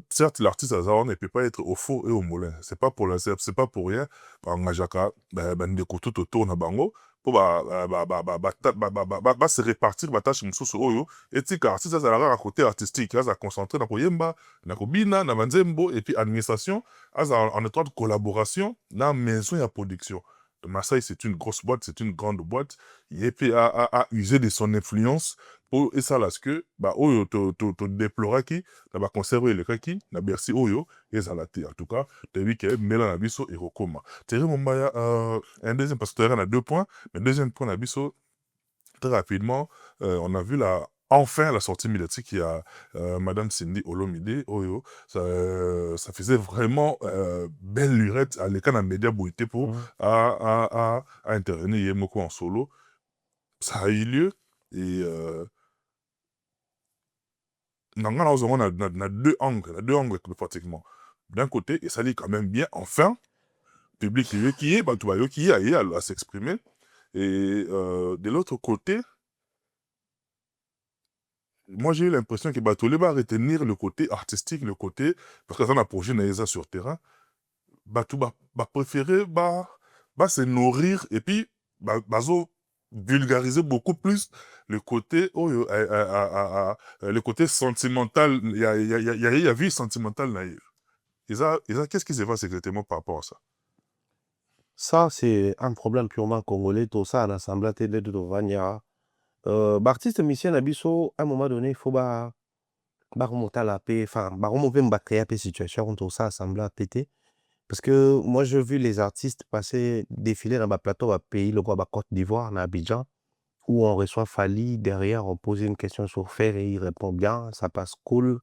certes l'artiste Azar ne peut pas être au four et au moulin, c'est pas pour rien engagaka ndeko tout autour na bango pour se répartir tâche mususu oyo etika artiste azalaka à côté artistique aza concentré na koyemba na kobina na banzembo et puis administration en étroite collaboration dans la maison de production. Marseille, c'est une grosse boîte, c'est une grande boîte. Il a usé de son influence pour et ça là ce que oyo to déplorer qui va conserver le kaki na Bercy oyo et ça la en tout cas tu vu que Mela na biso et Rokoma. Thierry Mombaya un deuxième parce que tu as 2 points, mais deuxième point na biso très rapidement on a vu enfin la sortie médiatique, il y a Madame Cindy Olomide, Oyo, ça faisait vraiment belle lurette à l'écran média bouité pour à intervenir Yemoko en solo. Ça a eu lieu et on a 2 angles pratiquement. D'un côté, et ça dit quand même bien, enfin, public qui est à s'exprimer. Et de l'autre côté, moi j'ai eu l'impression que Batolé va retenir le côté artistique, le côté parce que ça n'a projet Naïsa sur terrain, Batou va préférer se nourrir et puis bazo vulgariser beaucoup plus le côté le côté sentimental, il y a vie sentimentale naïve. Qu'est-ce qui se passe exactement par rapport à ça? Ça, c'est un problème purement congolais, tout ça, en assemblée de Vania. Artiste mission Abisso, à un moment donné, il faut remonter à la paix, enfin, créer la situation, tout ça, assemblée à péter. Parce que moi, j'ai vu les artistes passer, défiler dans le plateau à pays, le Côte d'Ivoire, à Abidjan, où on reçoit Fali, derrière, on pose une question sur Ferré, il répond bien, ça passe cool.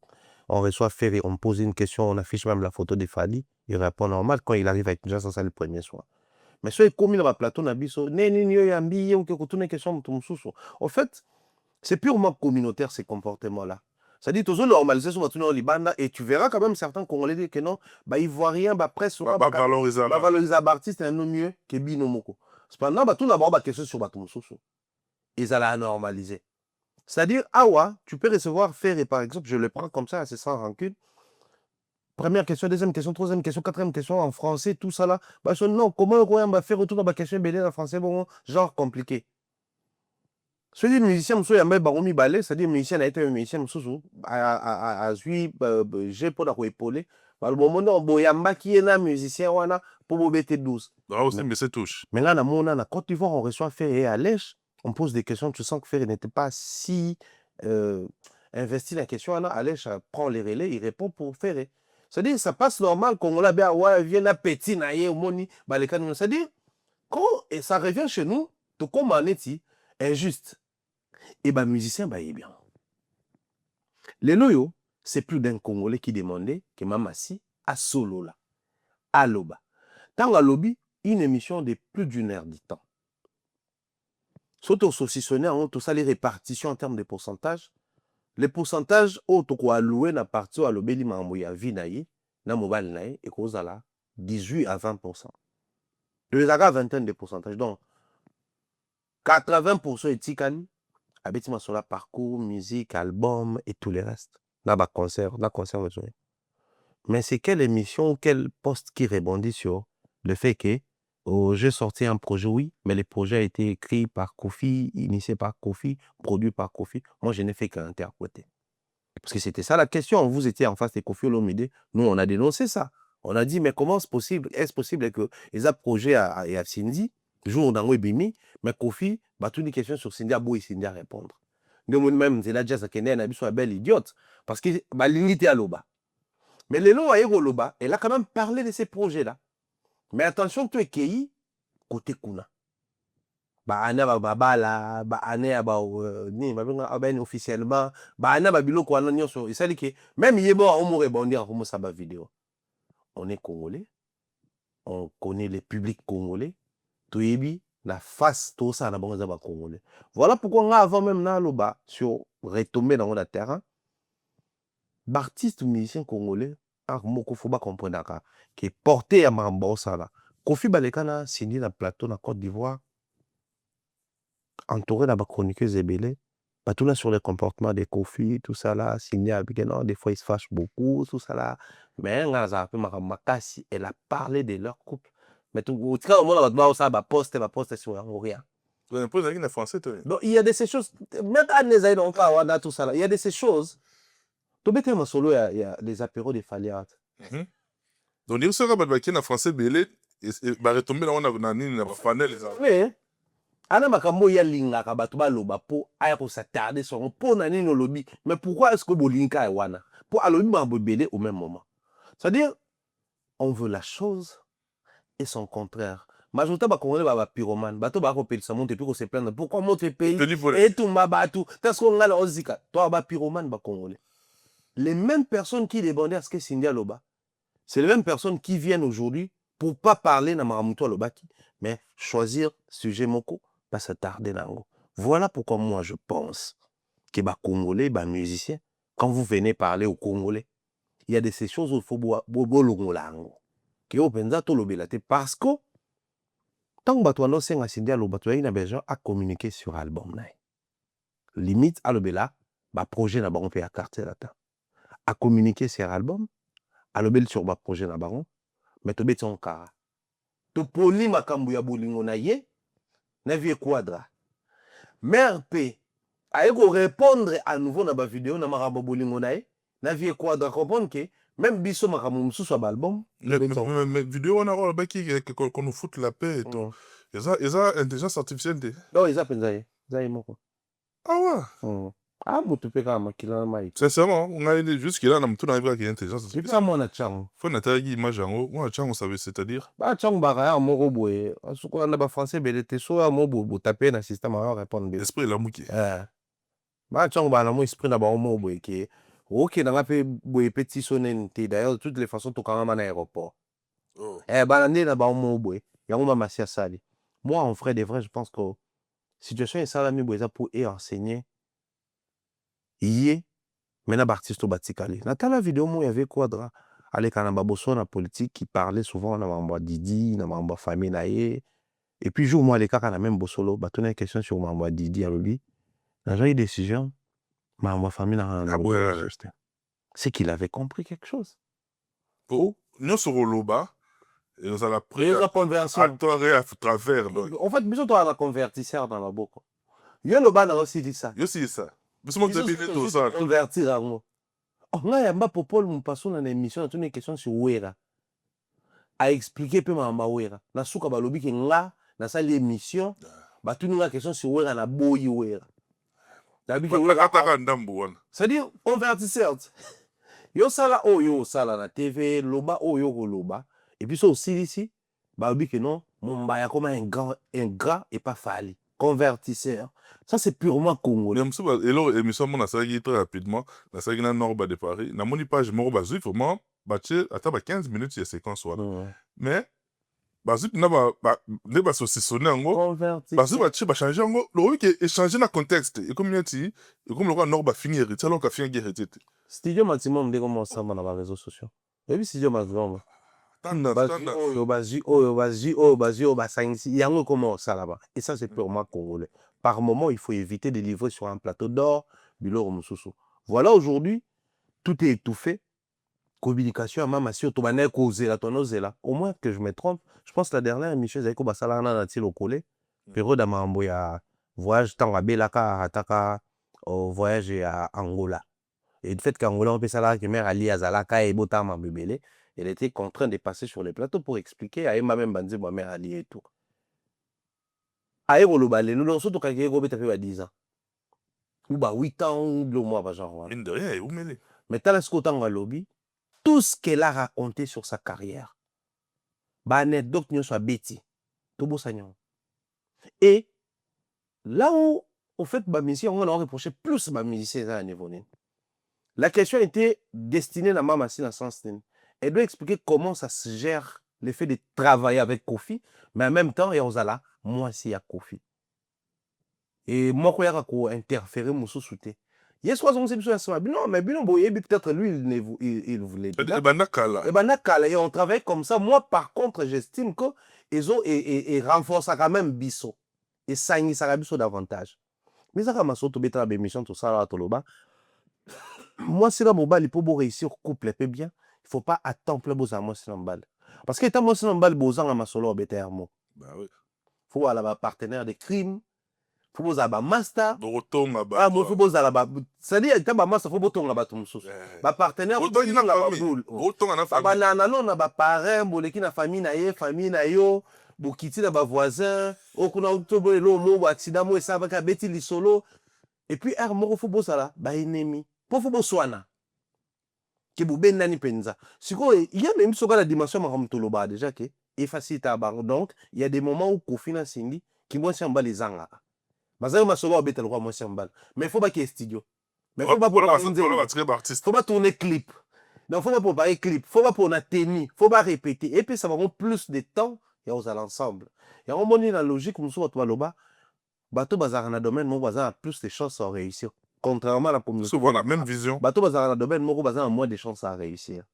On reçoit Ferré, on pose une question, on affiche même la photo de Fali, il répond normal. Quand il arrive avec Kinshasa, ça c'est le premier soir. mais soit comme dans le plateau na biso neni yo yambi yo ke kotuna question mutu mususu. En fait, c'est purement communautaire ces comportements-là. C'est-à-dire, tu normaliser sur votre libanda et tu verras quand même certains Congolais dire que non, bah, Ivoiriens, bah, presse, Bah, valoriser bah, valoriser l'artiste, c'est un nom mieux que Binomoko. Cependant, bah, tout d'abord, bah, question sur Batumsoso. Ils allaient normaliser. C'est-à-dire, awa, tu peux recevoir, faire, et par exemple, je le prends comme ça, c'est sans rancune. Première question, deuxième question, troisième question, quatrième question en français, tout ça là. Bah, non, comment on va faire retour dans ma question BD en français, bon, genre compliqué. Celui musicien, monsieur Yamba Baromi Balé, c'est-à-dire musicien a été un musicien, monsieur, a suivi, j'ai pas d'avoir épaulé. Le moment où Boyamba qui est un musicien, on a pour BT 12. Ah, aussi, mais c'est touche. Mais là, dans la Côte d'Ivoire, on reçoit Ferré et à Lèche, on pose des questions, tu sens que Ferré n'était pas si investi dans la question. Alèche prend les relais, il répond pour Ferré. C'est-à-dire, ça passe normal, quand on l'a bien, ouais, vient à petit, naïe, au moni, c'est-à-dire, quand et ça revient chez nous, tout comme en est injuste. Et ben musicien, bah, il est bien. Les loyaux, c'est plus d'un Congolais qui demandait que Mamassi à solo là, à Loba. Tant à lobby, une émission de plus d'1 heure du temps. Surtout au saucissonnaire, tout ça, les répartitions en termes de pourcentage. Les pourcentages, autres qu'on a alloué na partie à l'obéli mamouya vinaï, na mobile naï, et cause à la 18 à 20%. Les aga 21 de pourcentage. Donc, 80% est tikani. Avec sur la parcours, musique, album et tout le reste. Là, concert, mais c'est quelle émission, quel poste qui rebondit sur le fait que j'ai sorti un projet, oui, mais le projet a été écrit par Kofi, initié par Kofi, produit par Kofi. Moi, je n'ai fait qu'interpréter. Parce que c'était ça la question. Vous étiez en face de Kofi Olomide. Nous, on a dénoncé ça. On a dit, mais comment c'est possible? Est-ce possible que les projets à Cindy, jour dans Webimi, mais Kofi, bah, toutes les questions sur Cindy, Abou et Cindy à répondre. Même, c'est la jazz qui est une belle idiote. Parce que, bah, l'unité à l'Oba. Mais les lois à Loba, elle a quand même parlé de ces projets-là. Mais attention, tu es qui côté Kuna. Bah, ana ba babala, bah, ana ba ni ba ben officiellement, bah, ana ba biloko wana nyonso. Et ça dit que même yebo on mo rebondir comme ça ba vidéo. On est congolais. On connaît le public congolais. Toyebi la face tout ça na bango za ba congolais. Voilà pourquoi nga avant même na loba sur retomber dans le terrain. L'artiste musicien congolais, il faut comprendre qui est porté à Mambosa là. Kofi Balekana signé dans le plateau dans Côte d'Ivoire, entouré de la chroniqueuse Ebele, pas tout là sur le comportement des Kofi, tout ça là, signé avec non, des fois ils se fâchent beaucoup, tout ça là. Mais Makasi, elle a parlé de leur couple. Mais tout le monde va ça, va poster sur rien. Tu poses en français, toi. Donc il y a de ces choses, même à Nezaï, on va tout ça là, il y a de ces choses. Tu mets un solo, il y a les apéros des Faliat. Donc, il y a aussi un français belé, et va retomber dans la fanel. Oui. Ana makambo ya lingaka bato baloba po aya ko s'attarder sur po na nini lobby. Mais pourquoi est-ce que bolinka est wana? Pour alobi mambo belé au même moment. C'est-à-dire on veut la chose et son contraire. Majorité ba congolais ba pyromane, bato ba ko pelisa monte puis ko se plaindre pourquoi notre pays et tout mabatu. Parce qu'on a la ozika, toi ba pyromane ba congolais. Les mêmes personnes qui demandaient à ce que Cindy Loba, c'est les mêmes personnes qui viennent aujourd'hui pour pas parler na Maramuto Lobaki, mais choisir sujet moko, pas s'attarder nango. Voilà pourquoi moi je pense que les Congolais, les musiciens, quand vous venez parler aux Congolais, il y a de ces choses où il faut bolongolango. Que au penza to lobelate parce que tant que bato annonce nga Cindy Loba, tu as besoin à communiquer sur album na. Limite à lobela, ba projet na bango pe à quartier là. À communiquer sur album, à l'obel sur ma projet na baron, mais to beton kara. To poli makambu ya bolingo na ye, na vie quadra. Mère P, a répondre à nouveau na ba vidéo na makambu bolingo na ye, na vie quadra comprendre que même biso makambu musu sur album, mais vidéo on a le baki qu'on nous fout la paix et tout. Et ça intelligence artificielle. Non, ils appellent ça. Ça moko. Ah ouais. Ah, tu peux quand même qu'il en maï. Sincèrement, on a juste là, on a tout dans les intelligence artificielle. C'est ça mon achang. Faut n'attaquer image en haut. Moi achang, on savait c'est-à-dire. Bah achang bara moko boye. Ce qu'on a ba français belete so a mo bo taper na système à répondre. Esprit la mouki. Bah achang ba na mo esprit na ba mo boye qui OK na nga pe boye petit sonen te d'ailleurs de toutes les façons to quand même à l'aéroport. Ba na ba mo boye. yango mama si asali. Moi en vrai de vrai je pense que situation esalami boye eza pour enseigner ye maintenant artiste batikali. Natala vidéo moi avait Quadra aleka na baboso na politique qui parlait souvent na mambo Didi na mambo famille na ye. Et puis jour moi les kaka na même bosolo batona une question sur mambo Didi alobi. Na une décision mambo famille na c'est qu'il avait compris quelque chose. Oh, nous sur Oloba, et nous allons Et la conversion. à travers. En fait, bisous toi la convertisseur dans la boucle. Yo le ban aussi dit ça. Yo c'est ça. Bisous moi tout ça. Convertir à moi. Oh, nga yamba popol mon passo dans l'émission na une question sur Wera. A expliquer peu mama Wera. Na suka balobi ke nga na sa l'émission ba tuni nga question sur Wera na boyi Wera. C'est-à-dire convertisseur. Yo sala yo sala na TV loba yo loba et puis ça aussi ici bah que non mon baya comme un gras et pas fali convertisseur ça c'est purement congolais. Et alors émission mon ça très rapidement na ça na nord de Paris na moni page moro bazu vraiment bache attends 15 minutes il séquence voilà mais bazu na ba ne ba saucissonner ngo bazu ba changer ngo le que échanger na contexte et comme yati et comme le nord ba finir et alors qu'a finir guerre. Studio maximum dès comment ça dans les réseaux sociaux. Et puis studio maximum. Et ça c'est purement congolais. Par moment il faut éviter de livrer sur un plateau d'or. Voilà aujourd'hui tout est étouffé. Communication à ma si automane causé la tonozela. Au moins que je me trompe, je pense que la dernière émission avec Basalana na tilo collé. Période à Mamboya voyage tant à Belaka ataka au voyage à Angola. Et le fait qu'Angola, on peut savoir que mère Ali Azalaka et Botama Bébélé, elle était contrainte de passer sur les plateaux pour expliquer à Emma même Banzi, ma mère Ali et tout. Aïe, nous avons surtout quand il y a 10 ans. Ou 8 ans, ou le mois, genre. Mine de rien, vous mêlez. Mais Talascotan lobby, tout ce qu'elle a raconté sur sa carrière, anecdote nous soit Betty, tout beau sagnon. Et là où, au fait, on a reproché plus ma musicien à niveau. La question était destinée à Mama dans le sens. Elle doit expliquer comment ça se gère le fait de travailler avec Kofi, mais en même temps, il y a moi aussi à Kofi. Et moi, quand il y a interférer, mon sous-souté. Il y a 60 non, mais peut-être lui, il voulait. Et on travaille comme ça. Moi, par contre, j'estime que ils renforcent quand même Bisso. Et ça, il y a Bisso davantage. Mais ça, comme ça, tu as une émission, tout ça, là, tout là-bas. Moi, si la mobile pour réussir couple peu bien, il faut pas attendre plus beaux amours sur balle. Parce que tant moi sur balle beaux ans à ma solo bétermo. Bah oui. Faut aller ba partenaire de crime, faut beaux ba master. Roton là-bas. Ah, moi faut beaux aller ba c'est-à-dire tant ba master faut beaux là-bas tout mususu. Ba partenaire faut beaux là ba boule. Roton na famille. Ba nana non na ba parrain, boleki na famille na yo, bokiti na ba voisin, okuna utobo lo mo accident mo ça ba beti li solo. Et puis moko faut beaux là ba ennemi. Pour faut soana que vous ben nani penza il y a même sur la dimension maram toloba déjà que effacer ta barre donc il y a des moments où Kofina Sindi qui moi c'est en bas les anga bazali masolo betel roi moi c'est en bas mais faut pas qu'il y ait studio mais faut pas faut pas tourner clip donc faut pas préparer clip faut pas pour na tenue faut pas répéter et puis ça va prendre plus de temps et aux l'ensemble et on monte la logique comme ça toi loba bateau bazar na domaine mon bazar plus de chances à réussir. Contrairement à la communauté. Souvent la même vision. Bateau bazar na domaine moko bazar a moins de chances à réussir.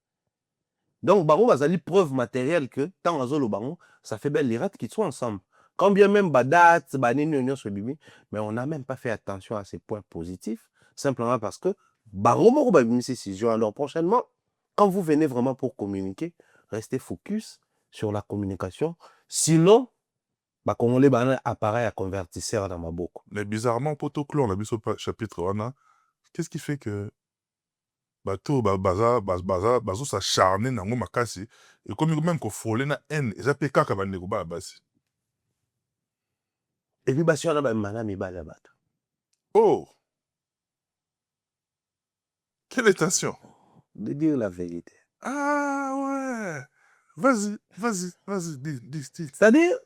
Donc bango bazali preuve matérielle que tant azolo bango ça fait belle lirate qu'ils soient ensemble. Quand bien même badat banini union sur bibi mais on n'a même pas fait attention à ces points positifs simplement parce que bango moko ba bimi décision. Alors prochainement quand vous venez vraiment pour communiquer, restez focus sur la communication sinon bah congolais bah appareil à convertisseur dans ma boucle. Mais bizarrement protocole on a vu ce chapitre on qu'est-ce qui fait que bateau bazo s'acharner nango makasi et comme même ko frôler na haine et ça peut kaka ba ndeko ba basi. Et puis basi on a ba manami ba la bato. Oh. Quelle tension. De dire la vérité. Ah ouais. Vas-y, dis. C'est-à-dire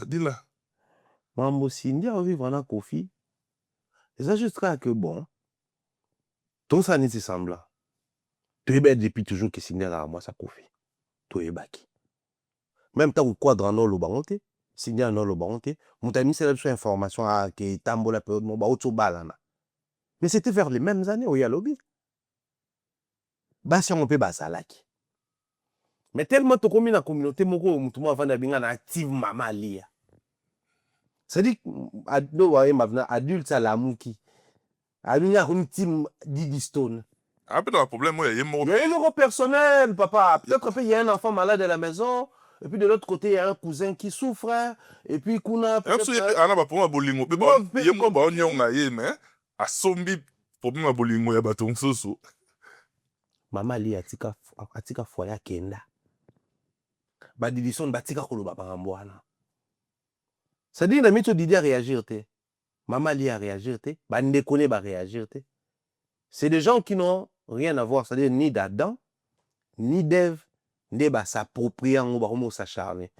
dis-la. Mambo Sindi a vivre en Kofi. Et ça juste que bon. Tout ça n'est pas semblant. Tu es bête depuis toujours que Sindi a moi ça Kofi. Tu es baki. Même temps, quadrant le bangote, signé le bangote, mon ami, c'est la information qui est tambour la période, mon baoto balana. Mais c'était vers les mêmes années où il y a lobby. Bah, si on peut, bah, ça like. Mais tellement tu commis dans la communauté, mon tout le monde va active maman lia. C'est-à-dire, adulte, ça la mouki. Il y a une team d'Idistone. Ah, peut-être un problème, moi, il y a Il y a un euro personnel, papa. Peut-être qu'il y a un enfant malade à la maison. Et puis de l'autre côté, il y a un cousin qui souffre. Et puis, Kuna. même si ana ba problème bolingo pe ba ye ko ba onye nga ye mais asombi problème bolingo ya bato nsoso Maman lia atika foya kenda. Ba Didison batika koloba bangambwana. C'est-à-dire, la méthode Didi a réagir. Maman lia a réagir. Ba ndekone ba réagir. C'est des gens qui n'ont rien à voir. C'est-à-dire, ni d'Adam, ni d'Ève, ni bah s'approprier en ou s'acharner.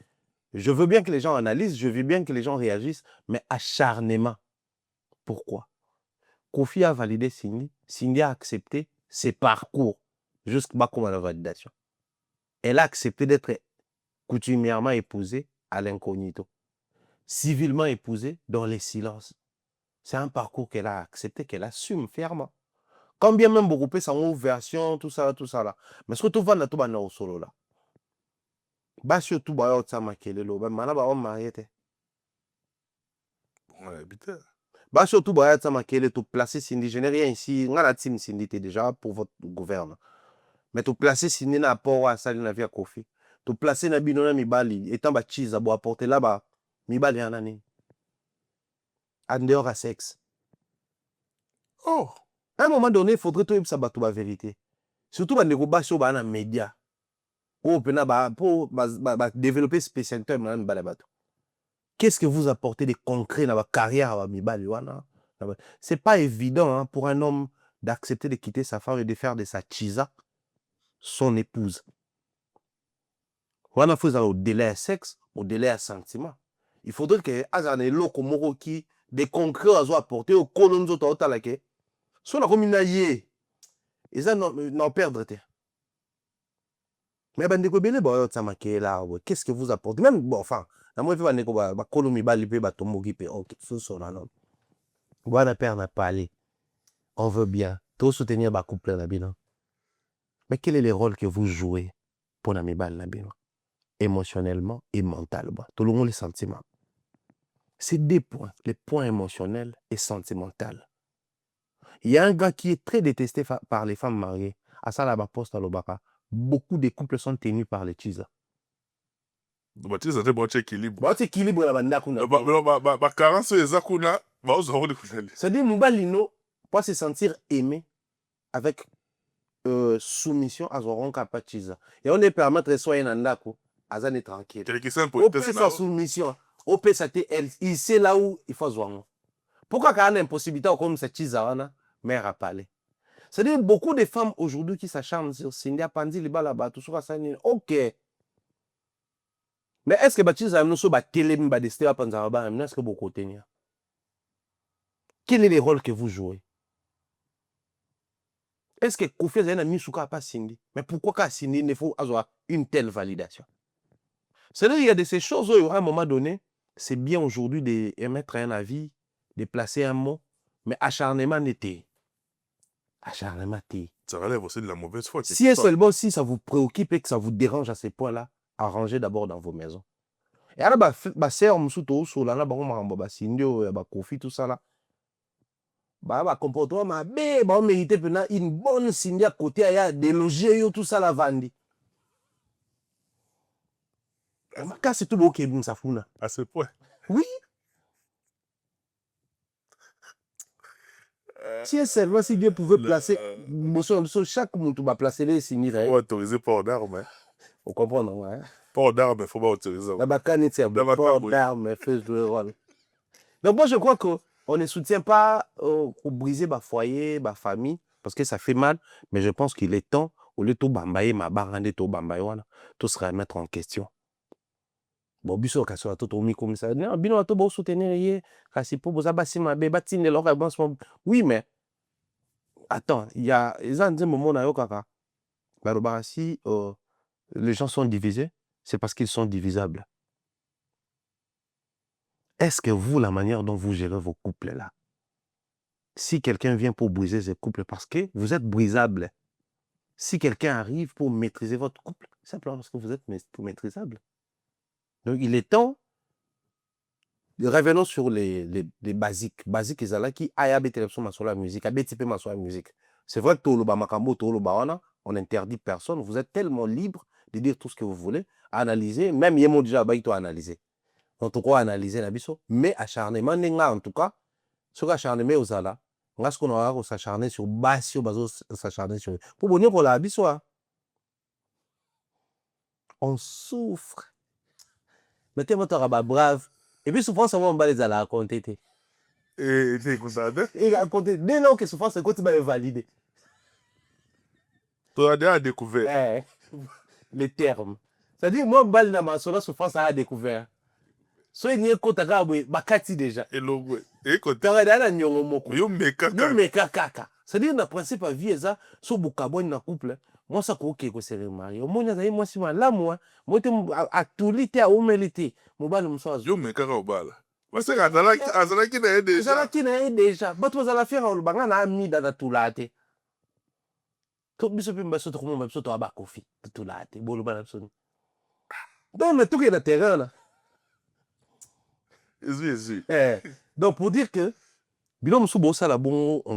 Je veux bien que les gens analysent, je veux bien que les gens réagissent, mais acharnement. Pourquoi? Kofi a validé Cindy, Cindy a accepté ses parcours jusqu'à la validation. Elle a accepté d'être coutumièrement épousée à l'incognito, civilement épousée dans les silences. C'est un parcours qu'elle a accepté, qu'elle assume fièrement. Quand bien même beaucoup de sa version, tout ça là. Mais ce que tu vas dans tout au solo là. Bah surtout bah au tsama kelelo, bah mana bah on marié te. ouais putain Bah surtout bah au tsama kelelo tu placer Cindy, je n'ai rien ici, on a la team Cindy déjà pour votre gouverne. Mais tu placer Cindy na rapport à ça na via Kofi. Tu placer na bino na mibali étant ba cheese à boire apporter là-bas mibali en année. En dehors à sexe. oh À un moment donné, il faudrait tout ça battre la vérité. Surtout bah négo bah sur bah na média. Pour développer spécialité dans le bateau. Qu'est-ce que vous apportez de concret dans votre carrière? C'est pas évident hein, pour un homme d'accepter de quitter sa femme et de faire de sa chisa son épouse. Il faut au-delà à sexe, au-delà à sentiment. Il faudrait que Azane Loko Moro qui des concrets à apporter au colonzo totalake. Soit la commune yé. Et ça n'en perdre. Mais ben découvrir bon ça maquille là qu'est-ce que vous apportez même bon enfin na moi va neko ba kolomi ba lipe ba tomogi pe OK ce sont là non voilà père n'a pas allé on veut bien tout soutenir ba couple na bilan mais quel est le rôle que vous jouez pour na mibal na bilan émotionnellement et mentalement tout le monde les sentiments c'est deux points les points émotionnels et sentimentaux il y a un gars qui est très détesté par les femmes mariées à ça la ba poste à l'obaka. Beaucoup de couples sont tenus par les chisa. bah tu sais ça bon équilibre Bah équilibre la banda kuna. Bah carence eza kuna bah ozo de kunali C'est-à-dire Moubalino peut se sentir aimé avec soumission à son capable chisa. Et on est permettre de soigner nandako azane tranquille. qui c'est un Au peut sa soumission, au peut sa il sait là où il faut zoango. Pourquoi quand on a une possibilité comme cette chisa wana mère a parlé. C'est-à-dire beaucoup de femmes aujourd'hui qui s'acharnent sur Cindy Pandi liba là-bas tout ça OK. Mais est-ce que Baptiste nous sommes télé ba desté à Panzaraba est-ce que beaucoup tenir? Quel est le rôle que vous jouez? Est-ce que Kofi a mis sous pas Cindy? Mais pourquoi qu'à Cindy il faut avoir une telle validation? C'est-à-dire qu'il y a de ces choses où à un moment donné, c'est bien aujourd'hui d'émettre un avis, de placer un mot, mais acharnement n'était. Acharnement t'es. ça relève aussi de la mauvaise foi Si seulement si ça vous préoccupe et que ça vous dérange à ces points-là, arrangez d'abord dans vos maisons. Et alors, bah, sœur, moussouto, solana, bah, on Cindy, bah, Kofi, tout ça là. Bah, comportement, bah, on méritait une bonne Cindy à côté, il y a des loger, tout ça la vandi. Quand c'est tout le qui est ça fout. à ce point Oui. Si seulement si Dieu pouvait placer, chaque monde va placer les signes. faut autoriser port d'armes Vous comprenez, ouais. port d'armes il faut pas autoriser La canne port d'armes fait jouer le rôle. Donc moi je crois qu'on ne soutient pas pour briser ma foyer, ma famille, parce que ça fait mal, mais je pense qu'il est temps, au lieu de tout bambaye, ma barande tout bambaye, tout se remettre en question. Bon, biso kaso to mi comme ça. Non, bino to bo soutenir yé, kasi po boza basi ma be batine lo ka oui, mais attends, il y a un moment na yo kaka. Si les gens sont divisés, c'est parce qu'ils sont divisables. Est-ce que vous, la manière dont vous gérez vos couples là, si quelqu'un vient pour briser ces couples, parce que vous êtes brisable, si quelqu'un arrive pour maîtriser votre couple, simplement parce que vous êtes maîtrisable. Donc, il est temps, revenons sur les basiques. Basiques, ils sont qui ayabé télévision sur la musique, abétipé sur la musique. C'est vrai que Toloba Makambo, Toloba Wana, on n'interdit personne. Vous êtes tellement libre de dire tout ce que vous voulez, analyser, même Yemo déjà, il doit analyser. En tout cas, analyser la biso, mais acharnement, en tout cas, ce acharnement aux ala, ce qu'on a s'acharner sur Basio, s'acharner sur. Pour venir pour la biso, on souffre. Mettez votre brave. Et puis, souffrance, on va les ala raconter. Et tu es content? Et raconter, dès lors que souffrance, c'est quoi tu vas valider. Tu as déjà découvert les termes. C'est-à-dire, moi, balle dans ma souffrance, ça a découvert. So il n'y a qu'à garder bakati déjà. Et l'eau, et quand tu as dans nyongo moko. yo meka kaka. C'est-à-dire na principe à vie ça so bukabo na couple. Moi ça ko ke ko se remarier. Moi na moi si la moi te a tulite a humilité. Mo bal mo so. Yo meka ka obala. Parce que azala ki na déjà. Azala ki na déjà. Bato bazala faire o banga na ami da tulate. To biso pe mbaso to ko mbaso to aba kofi tulate. Bolo bana so. Donc le truc est na terrain là. Donc, pour dire que, on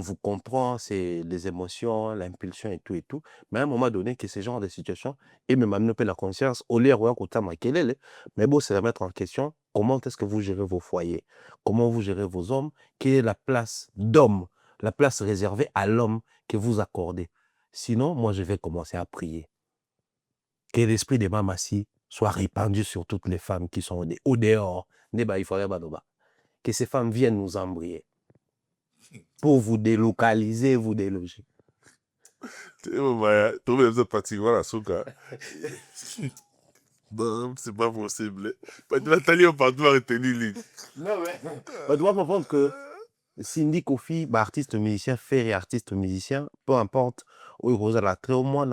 vous comprend, c'est les émotions, l'impulsion et tout. Mais à un moment donné, que ce genre de situation, et même amener la conscience, au lieu de mais bon, c'est remettre en question comment est-ce que vous gérez vos foyers, comment vous gérez vos hommes, quelle est la place d'homme, la place réservée à l'homme que vous accordez. Sinon, moi, je vais commencer à prier. Que l'esprit de Mamassi soit répandu sur toutes les femmes qui sont au dehors. Que ces femmes viennent nous embrayer pour vous délocaliser, vous déloger. Non, c'est pas possible. Nathalie, on parle de retenir. Non, mais on doit comprendre que Cindy Kofi, artiste musicien, Ferry artiste musicien, peu importe, où il a très au moins,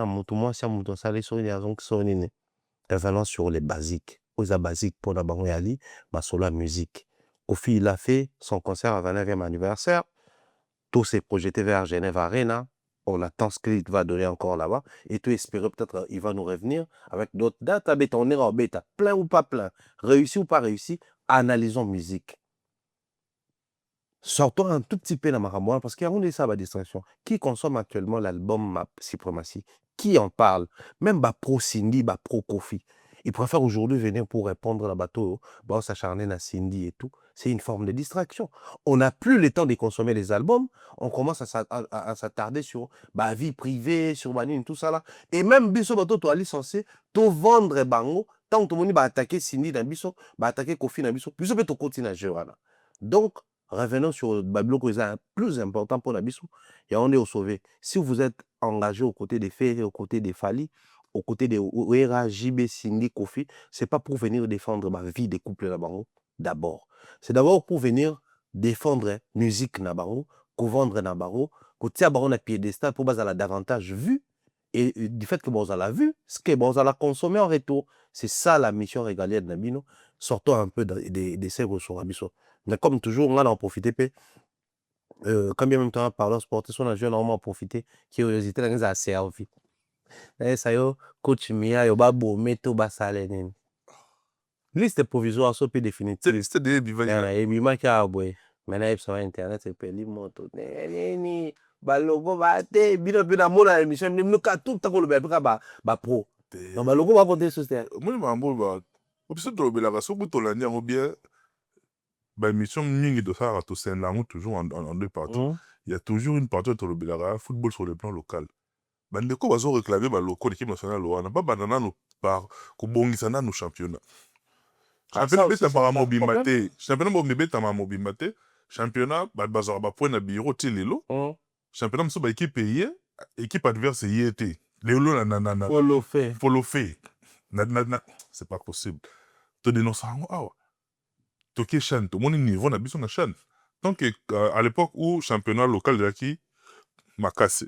revenons sur les basiques. Aux basiques pour la banque sur la musique. Kofi, il a fait son concert à 29e anniversaire. Tout s'est projeté vers Genève Arena. On attend ce qu'il va donner encore là-bas. Et tout espérer peut-être qu'il va nous revenir avec d'autres dates. On est en bêta. Plein ou pas plein. Réussi ou pas réussi. Analysons musique. Sortons un tout petit peu dans ma parce qu'il y a une ça distraction. Qui consomme actuellement l'album Ma Suprématie? Qui en parle? Même pro Cindy, pro Kofi. Ils préfèrent aujourd'hui venir pour répondre à la bateau, s'acharner à Cindy et tout. C'est une forme de distraction. On n'a plus le temps de consommer les albums. On commence à s'attarder sur vie privée, sur tout ça là. Et même Bisso Bato, tu as licencié, tu vendre bango. Tant que tout le monde va attaquer Cindy dans Bisso, va attaquer Kofi dans Bisso, Bisso peut continuer à jouer là. Donc, revenons sur le bloc plus important pour la Bisso. Et on est au sauvé. Si vous êtes engagé aux côtés des Ferry, aux côtés des Fali, aux côtés des Ouera, JB, Cindy, Kofi, c'est pas pour venir défendre ma vie des couples Nabango, d'abord. C'est d'abord pour venir défendre musique Nabango, pour vendre Nabango, pour tirer Baron à piédestal, pour baser la davantage vu, et du fait que vous avez vu, ce que vous allez consommer en retour. C'est ça la mission régalienne de Nabino. Sortons un peu des cerveaux sur Abisso. Mais comme toujours, on a en profité. Quand bien même temps, parlant sportif, on a normalement en profité. Curiosité, on a servi. Ça y est, coach Mia, il y a beau métaux basalé. Liste provisoire, ça peut définitive. Liste de bivaya. Et bima qui a aboué. Maintenant, il y a sur Internet, c'est peli moto. Balogo bate, bino bina mona émission, nous ka tout ta ko le ba pro. Non balogo va compter sur ça. Moi mambo ba. Option to be la so buto la nyango bien. Ba émission mingi de ça to c'est là toujours en deux parties. Il y a toujours une partie de le football sur le plan local. Bandeko bazo réclamer ba loko l'équipe nationale loana ba banana no par ko bongisana no championnat. Championnat c'est par mobimate. Championnat mobimate ma mobimate. Championnat ba bazar ba point na bureau tilelo. Championnat mso ba équipe adverse yété. Léolo nanana. Follow fait. C'est pas possible. Te dénoncer ah. Toké chan, tout le monde niveau na biso na chan. Tant que à l'époque où championnat local de qui m'a cassé.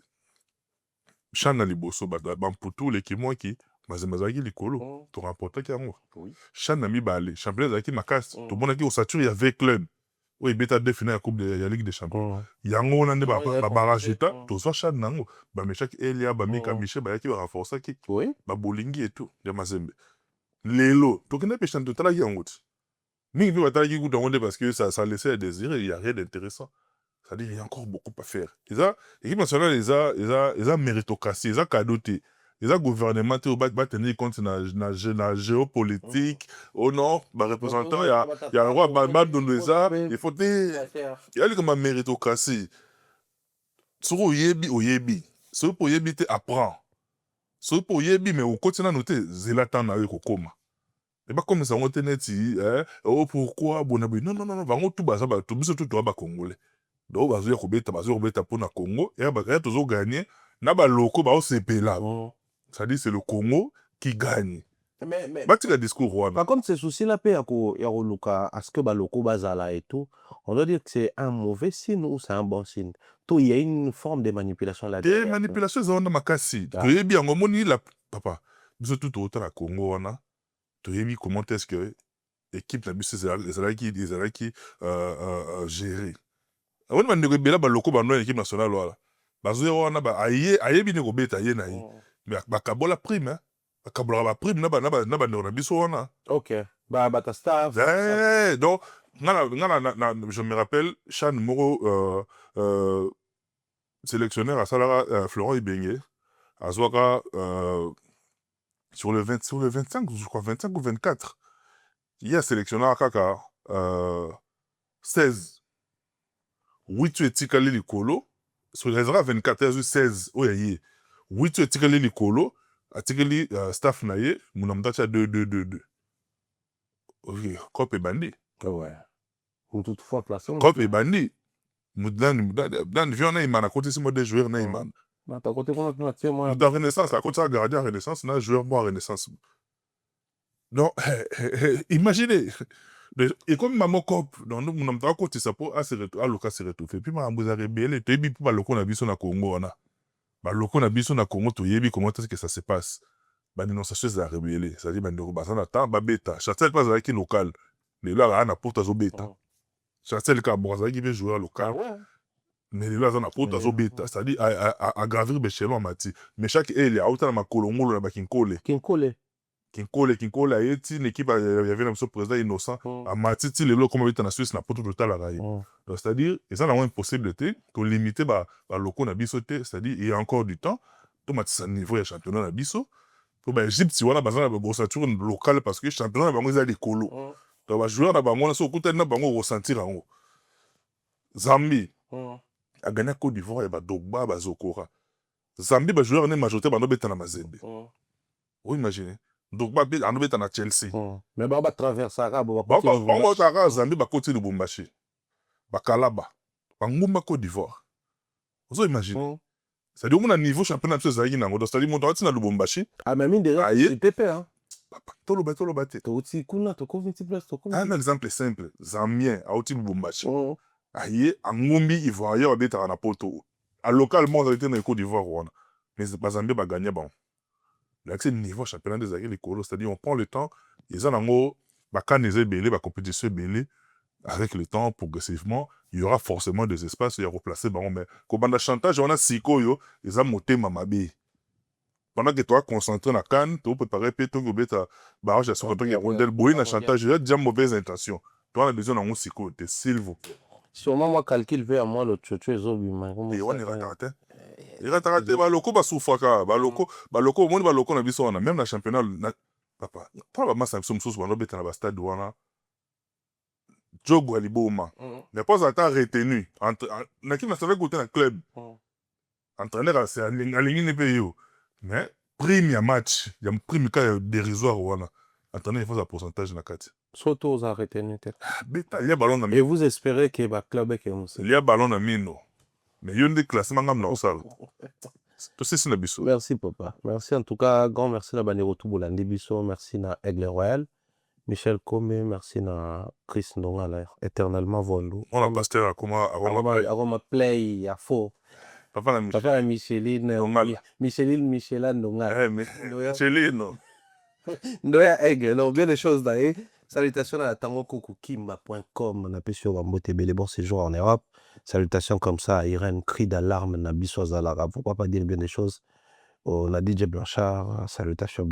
Chan na liboso ba pour tous les qui moi qui Mazembe azalaki likolo toremportaki yango Oui. chan na mibale championnat ezalaki makasi Mm. tomonaki osature ya v club oyo ebeta deux finale ya coupe ya ligue des champions yango wana nde Ah, il a babarajeta composé. tozwa chan nango bameshaki elia bamika michel bayaki barenforcaki Oui. babolingi etu ya mazembe lelo tokende mpe chan totalaki yango ti mingi mpe batalaki kuta yango nde parce que ça laissait à désirer il y a rien d'intéressant c'est-à-dire il y a encore beaucoup à faire eza équipe nationale eza méritocratie eza cadeau te eza gouvernement te batenir compte na géopolitique oh non bareprésentant ya roi badondo eza il faut te ezali kama méritocratie soki oyebi soki mpo oyebi te apprend soki mpo oyebi me okoti nano te zela ntan na yo ekokoma ebakomisa yango te neti o pourquoi bona boye non bango tu baza bato biso tu toya bacongolais donc bazoya kobeta mpona congo eya tozoganye na baloko baosepela c'est-à-dire c'est le congo qui gagne Mais batika discours wana par contre, ce souci-là, à ce que Baloko Bazala et tout, on doit dire que c'est un mauvais signe ou c'est un bon signe. Tout, il y a une forme de manipulation là. te manipulation eza wana makasi toyebi yango moni papa biso tu tootala congo wana toyebi comment est-ce que équipe na biso ezalaki géré awoni bandeko ebela baloko bando ya équipe nationale wana bazoya wana ayebi ne kobeta ye na ye mais bakabola prime bakabolaka baprime na bandeko na biso wana Ok. Bata staff. donc je me rappelle chan moko sélectionneur asalaka Florent Ibenge azwaka sur le 25 je crois 25 ou 24 il y a sélectionneur kaka 16 8 etikali likolo so ezaka 24 azwi 16 oyo ye 8 etikali likolo atikeli staff na ye muna mutati ya 2 ok cope ebandi Ouais. Toutefois, classé. cope ebandi dan vion na imana kotisi mo de joueur na imana T'as côté qu'on a tué, moi. dans renaissance akotisa gardien renaissance na joueur mo renaissance donc imaginez ekomi mamo cope donc muna mutu akotisa mpo aluka se retrouve puis makambo eza rebele toyebi mpo baloko na biso na congo wana baloko na biso na congo toyebi comment est-ce que ça se passe badénonciation eza rebele c'est-à-dire bandeko baza na temps babeta chatel mpe azalaki local lelo akaa na poto azobeta chatel kaka bon azalaki mpe joueur local mais lelo aza na poto azobeta c'est-à-dire agravir bechelon mati mais chaque ele auta na makolongolo na bakinkole kinkole ayeti na équipe yavie na biso président innocent amati ti lelo koma beta na suisse na poto totalaka ye donc c'est-à-dire eza nango impossible te tolimite baloko na biso te c'est-à-dire il y a encore du temps tomatisa niveau ya championnat na biso po baegypte wana baza na bagrossature locale parce que championnat na bango eza likolo donc bajoueur na bango wana so okutani na bango okosentir yango Zambie agagna Côte d'Ivoire ya badogba bazokora Zambie bajoueur ne majorité bandobeta na mazembe oimagine dogba andobeta na Chelsea mais batraversaka baotaka Zambie bakoti Lubumbashi bakalaba bangumba Côte d'Ivoire ozoimagine c'est-à-dire omona niveau championnat biso ezalaki nango donc c'est-à-dire moto ati na Lubumbashi toloba te un exemple simple Zambien auti Lubumbashi aye angumbi Ivoirien abetaka na poto alocalement ozali te na Côte d'Ivoire wana mais bazambie baganye bango l'accès niveau championnat des ezalaki likolo c'est-à-dire on prend le temps eza nango bakane eza ebele bacompétition ebele avec le temps progressivement il y aura forcément des espaces il y a replacer bango mais kobanda chantage wana sikoyo eza motema mabe pendant que toi concentré na CAN to préparer pe to kobeta barrage ya sokoto ya rondel boyi na chantage il y a déjà mauvaise intention toi on a besoin nango sikoyo te s'il vous plaît sûrement moi calcul veut à moi le tchotcho ezobima et on irataka te baloko basufraka baloko omoni baloko na biso wana même na championnat papa mpona bamasa na biso mosusu bandobeta na bastade wana jogo ya liboma mais pas ata retenu na kipe nationale kote na club entraîneur alingi ne mpe yo mais prime ya match ya prime ka ya dérisoire wana entraîneur ifaza pourcentage na kati soto oza retenu te beta lia ballon na et vous espérez que baclub ekemose lia ballon na mino mais yo nde classement ngam na osala tosisi na biso merci papa merci en tout cas grand merci na bandeko tu bolandi biso merci na Aigle Royal Michel Kombe merci na Chris Ndongala éternellement vondo on a pasteur akoma aroma play ya faux Papa la Michel. Papa la Micheline, Ndongala. Micheline, Michelin, Ndongala. Eh, mais Ndoya. Chelino. Ndoya Aigle, non, bien des choses là. Salutations à tangokokukimba.com. On appelle sur Wambote Bele, bon séjour en Europe. Salutations comme ça à Irène, cri d'alarme, Nabiso Zalara. Pourquoi pas dire bien des choses? On a DJ Blanchard, salutations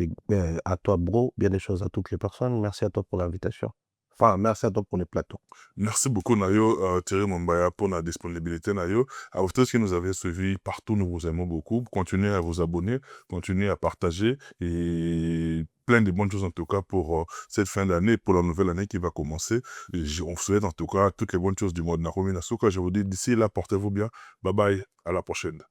à toi, bro. Bien des choses à toutes les personnes. Merci à toi pour l'invitation. Enfin, merci à toi pour les plateaux. Merci beaucoup, Nayo, Thierry Mombaya, pour la disponibilité, Nayo. À vous tous qui nous avez suivis partout, nous vous aimons beaucoup. Continuez à vous abonner, continuez à partager et plein de bonnes choses en tout cas pour cette fin d'année, pour la nouvelle année qui va commencer. On vous souhaite en tout cas toutes les bonnes choses du mois de Naromi Nasuka. Je vous dis d'ici là, portez-vous bien. Bye bye, à la prochaine.